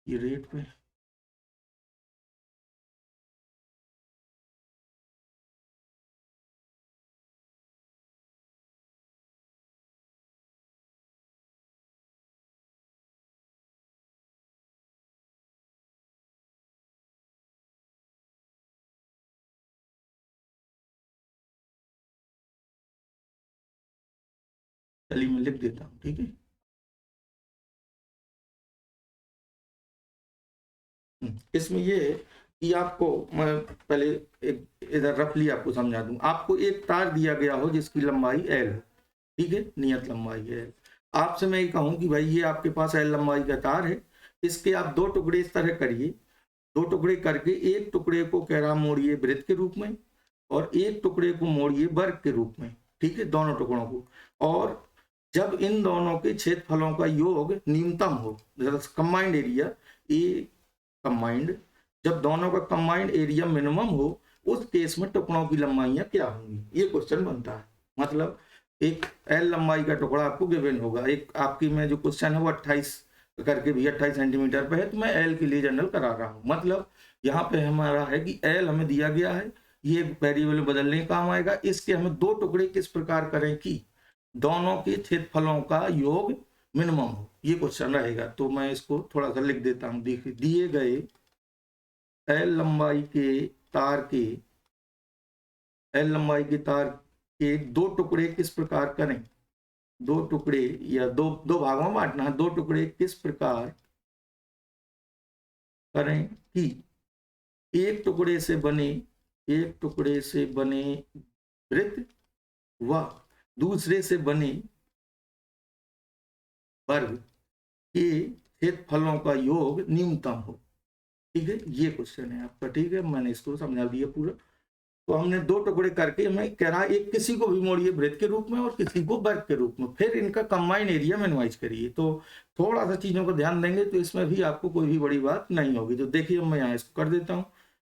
ये रेट पे चलिए मैं लिख देता हूँ, ठीक है। इसमें ये है कि आपको, मैं पहले एक इधर रफली आपको समझा दूं, आपको एक तार दिया गया हो जिसकी लंबाई एल है, ठीक है, नियत लंबाई है L। आपसे मैं ये कहूँ कि भाई ये आपके पास एल लंबाई का तार है, इसके आप दो टुकड़े इस तरह करिए, दो टुकड़े करके एक टुकड़े को कह रहा मोड़िए वृत्त के रूप में, और एक टुकड़े को मोड़िए वर्ग के रूप में, ठीक है, दोनों टुकड़ों को। और जब इन दोनों के क्षेत्रफलों का योग न्यूनतम हो, कंबाइंड एरिया ए कंबाइंड, जब दोनों का कंबाइंड एरिया मिनिमम हो, उस केस में टुकड़ों की लंबाइयां क्या होंगी, ये क्वेश्चन बनता है। मतलब एक एल लंबाई का टुकड़ा आपको गिवन होगा, एक आपकी में जो क्वेश्चन है वो 28 करके भी 28 सेंटीमीटर पे है, तो मैं एल के लिए जनरल करा रहा हूँ। मतलब यहाँ पे हमारा है कि एल हमें दिया गया है, ये वेरिएबल बदलने का काम आएगा, इसके हमें दो टुकड़े किस प्रकार करें कि दोनों के क्षेत्रफलों का योग मिनिमम हो, ये क्वेश्चन रहेगा। तो मैं इसको थोड़ा सा लिख देता हूँ, देखिए दिए गए एल लंबाई के तार के, एल लंबाई के तार के दो टुकड़े किस प्रकार करें, दो टुकड़े या दो दो भागों में बांटना है, दो टुकड़े किस प्रकार करें कि एक टुकड़े से बने वृत्त व दूसरे से बने वर्ग के क्षेत्रफलों का योग न्यूनतम हो। ठीक है, ये क्वेश्चन है आपका। ठीक है, मैंने इसको समझा दिया पूरा। तो हमने दो टुकड़े करके मैं कह रहा एक किसी को भी मोड़िए वृत्त के रूप में और किसी को वर्ग के रूप में, फिर इनका कंबाइंड एरिया मिनिमाइज करिए। तो थोड़ा सा चीजों को ध्यान देंगे तो इसमें भी आपको कोई भी बड़ी बात नहीं होगी। तो देखिए मैं यहाँ इसको कर देता हूँ।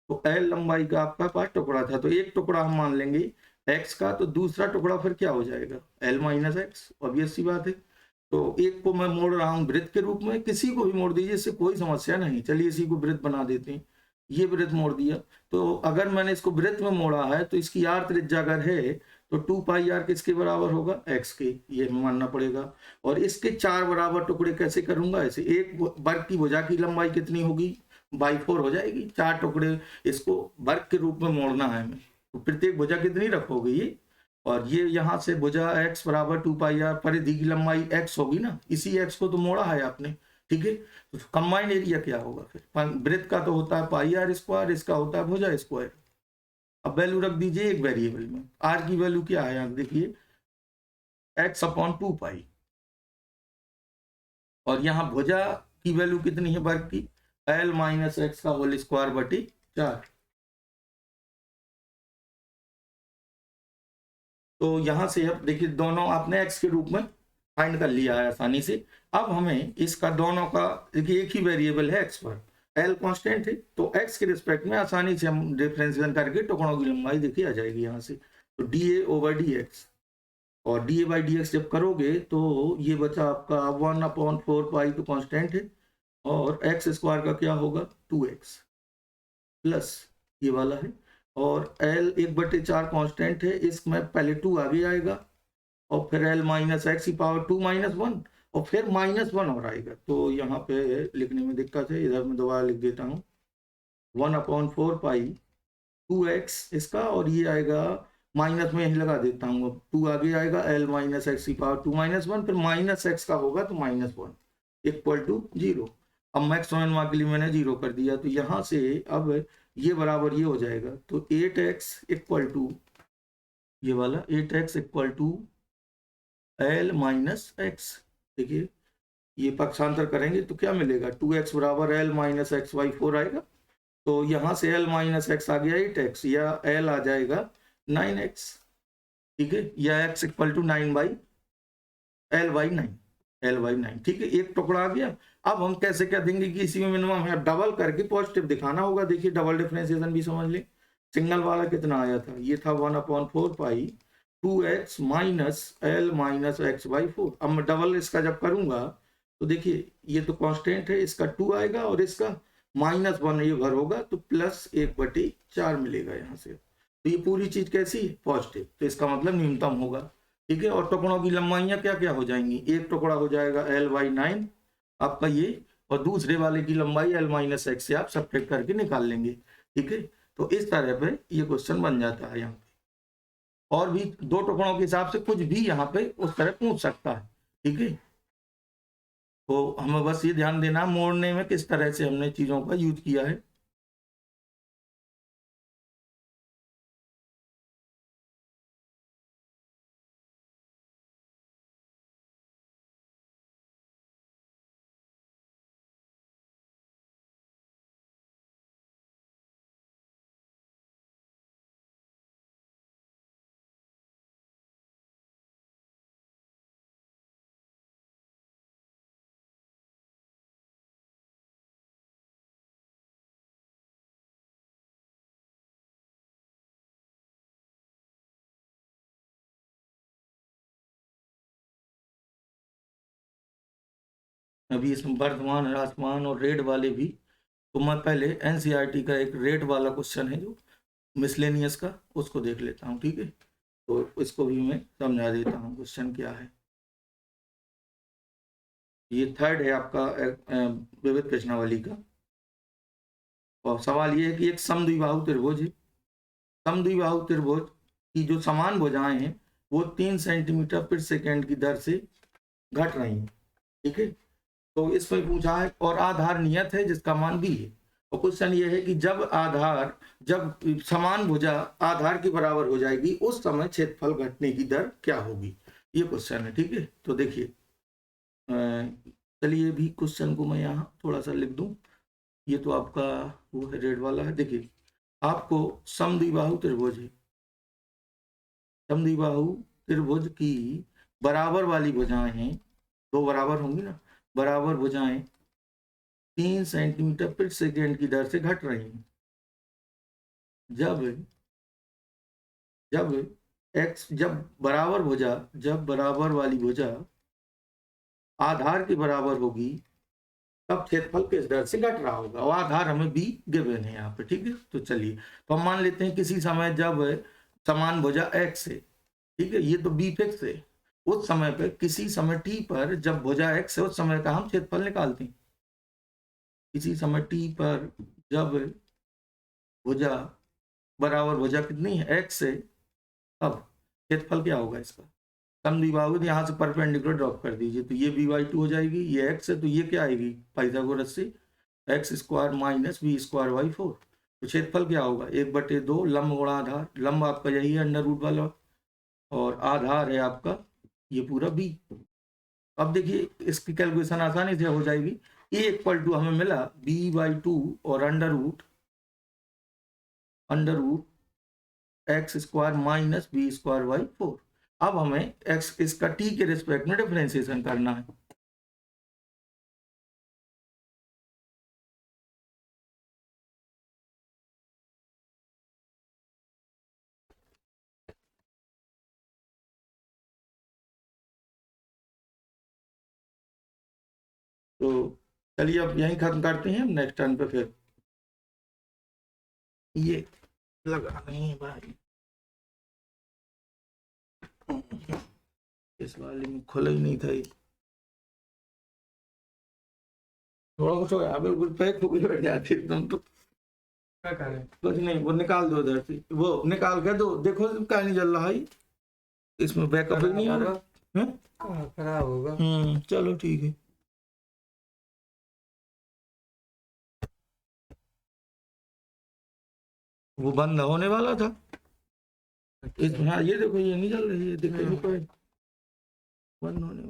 तो एल लंबाई का आपका 5 टुकड़ा था, तो एक टुकड़ा हम मान लेंगे एक्स का, तो दूसरा टुकड़ा फिर क्या हो जाएगा एल माइनस एक्स, ऑब्वियस सी बात है। तो एक को मैं मोड़ रहा हूँ वृत्त के रूप में, किसी को भी मोड़ दीजिए, इससे कोई समस्या नहीं। चलिए इसी को वृत्त बना देते हैं, ये वृत्त मोड़ दिया। तो अगर मैंने इसको वृत्त में मोड़ा है तो इसकी आर त्रिज्या अगर है तो 2 पाई आर किसके बराबर होगा, एक्स के, ये मानना पड़ेगा। और इसके 4 बराबर टुकड़े कैसे करूंगा, ऐसे एक वर्ग की भुजा की लंबाई कितनी होगी, बाई 4 हो जाएगी। 4 टुकड़े इसको वर्ग के रूप में मोड़ना है हमें, तो प्रत्येक भुजा कितनी रखोगे ये, और ये यहाँ से भुजा x बराबर 2 पाई आर, परिधि की लंबाई x होगी ना, इसी x को तो मोड़ा है आपने। ठीक है, तो कंबाइंड एरिया क्या होगा फिर, वृत्त का तो होता है पाई आर स्क्वायर, इसका होता है भुजा स्क्वायर। अब वैल्यू रख दीजिए एक वेरिएबल में, r की वैल्यू क्या है यहाँ देखिए x अपॉन 2 पाई, और यहाँ भुजा की वैल्यू कितनी है वर्ग की, l माइनस एक्स का होल स्क्वायर बटी 4। तो यहां से अब देखिए दोनों आपने x के रूप में फाइंड कर लिया है आसानी से। अब हमें इसका दोनों का देखिए एक ही वेरिएबल है x पर, l कांस्टेंट है, तो x के रिस्पेक्ट में आसानी से हम डिफरेंशिएशन करके टुकड़ों की लंबाई देखिए आ जाएगी यहाँ से। तो dA ओवर dx, और dA बाई dx जब करोगे तो ये बचा आपका 1/4 पाई, तो कांस्टेंट है, और एक्स स्क्वायर का क्या होगा 2x प्लस ये वाला है, और l 1/4 कांस्टेंट है, इसमें पहले 2 आगे आएगा और फिर l माइनस एक्स की पावर 2 माइनस 1 और फिर -1 और आएगा। तो यहाँ पे लिखने में दिक्कत है, इधर मैं दोबारा लिख देता हूँ 1/4 पाई 2x इसका, और ये आएगा माइनस में यही लगा देता हूँ, अब 2 आगे आएगा l माइनस एक्स की पावर 2 माइनस 1, फिर माइनस एक्स का होगा तो -1 इक्वल टू 0। अब मैक्स मिनिमा के लिए मैंने 0 कर दिया, तो यहाँ से अब ये बराबर ये हो जाएगा, तो 8x इक्वल टू ये वाला 8x equal to l minus x. देखिए ये पक्षांतर करेंगे तो क्या मिलेगा, 2x बराबर l माइनस एक्स बाई 4 आएगा। तो यहाँ से l माइनस एक्स आ गया 8x, या l आ जाएगा 9x। ठीक है, या x equal to 9 by l/9। ठीक है, एक टुकड़ा आ गया। अब हम कैसे क्या देंगे कि इसी में मिनिमम है, डबल करके पॉजिटिव दिखाना होगा। देखिए डबल डिफरेंशिएशन भी समझ लें। सिग्नल वाला कितना आया था, ये था 1/4 पाई 2x minus l minus x by 4। अब मैं डबल इसका जब करूंगा तो देखिए ये तो कांस्टेंट है, इसका 2 आएगा और इसका -1 ये भर होगा, तो +1/4 मिलेगा यहाँ से। तो ये पूरी चीज कैसी है, पॉजिटिव, तो इसका मतलब न्यूनतम होगा। ठीक है, और टुकड़ों की लंबाइयां क्या क्या हो जाएंगी, एक टुकड़ा हो जाएगा l/9 आपका ये, और दूसरे वाले की लंबाई l माइनस एक्स से आप सब्ट्रैक्ट करके निकाल लेंगे। ठीक है, तो इस तरह पे ये क्वेश्चन बन जाता है यहाँ पे, और भी दो टुकड़ों के हिसाब से कुछ भी यहाँ पे उस तरह पूछ सकता है। ठीक है, तो हमें बस ये ध्यान देना मोड़ने में किस तरह से हमने चीजों का यूज किया है। अभी इसमें वर्तमान, ह्रासमान और रेट वाले भी, तो मैं पहले एनसीईआरटी का एक रेट वाला क्वेश्चन है जो मिसलेनियस का, उसको देख लेता हूँ। ठीक है, तो इसको भी मैं समझा देता हूँ क्वेश्चन क्या है। ये थर्ड है आपका विविध प्रश्नावली का, और सवाल ये है कि एक समद्विबाहु त्रिभुज है, समद्विबाहु त्रिभुज की जो समान भुजाएं हैं वो 3 सेंटीमीटर पर सेकेंड की दर से घट रही हैं। ठीक है, तो इसमें पूछा है और आधार नियत है जिसका मान बी है। और क्वेश्चन ये है कि जब समान भुजा आधार के बराबर हो जाएगी उस समय क्षेत्रफल घटने की दर क्या होगी, ये क्वेश्चन है। ठीक है, तो देखिए चलिए भी क्वेश्चन को मैं यहाँ थोड़ा सा लिख दूं। ये तो आपका वो है रेड वाला है। देखिए आपको समद्विबाहु त्रिभुज है, समद्विबाहु त्रिभुज की बराबर वाली भुजाएं हैं, दो बराबर होंगी ना, बराबर भुजाएं 3 सेंटीमीटर पर सेकेंड की दर से घट रही हैं। जब बराबर वाली भुजा आधार के बराबर होगी तब क्षेत्रफल किस दर से घट रहा होगा, और आधार हमें बी गिवन है यहाँ पे। ठीक है, तो चलिए तो हम मान लेते हैं किसी समय जब समान भुजा एक्स है, ठीक है, ये तो बी फिक्स है, उस समय पे किसी समय टी पर जब भुजा एक्स है उस समय का हम क्षेत्रफल निकालते हैं। किसी समय टी पर जब भुजा बराबर भुजा कितनी है एक्स है, अब क्षेत्रफल क्या होगा इसका, समद्विबाहु यहाँ से परपेंडिकुलर ड्रॉप कर दीजिए, तो ये by2 हो जाएगी, ये x है तो ये क्या आएगी पाइथागोरस से x square minus b square by 4। तो क्षेत्रफल क्या होगा 1/2 लंब गुणा आधार, लंब आपका यही है अंडर रूट वाला, और आधार है आपका ये पूरा b। अब देखिए इसकी कैलकुलेशन आसानी से हो जाएगी, a = हमें मिला b/2 और under root x square minus b square by 4। अब हमें x इसका t के रिस्पेक्ट में डिफरेंशिएशन करना है। तो चलिए अब यहीं खत्म करते हैं, नेक्स्ट टर्न पे फिर ये लगा नहीं भाई, इस वाले में खुला ही नहीं था ये, थोड़ा कुछ हो गया बिल्कुल पैक होकर बैठ जाती एकदम। तो क्या करें? कुछ नहीं, वो निकाल दो उधर से, वो निकाल के दो, देखो क्या नहीं चल रहा है इसमें, बैकअप ही नहीं आ रहा। खराब होगा। चलो ठीक है। वो बंद होने वाला था हाँ ये देखो ये नहीं चल रही है, देखो बंद होने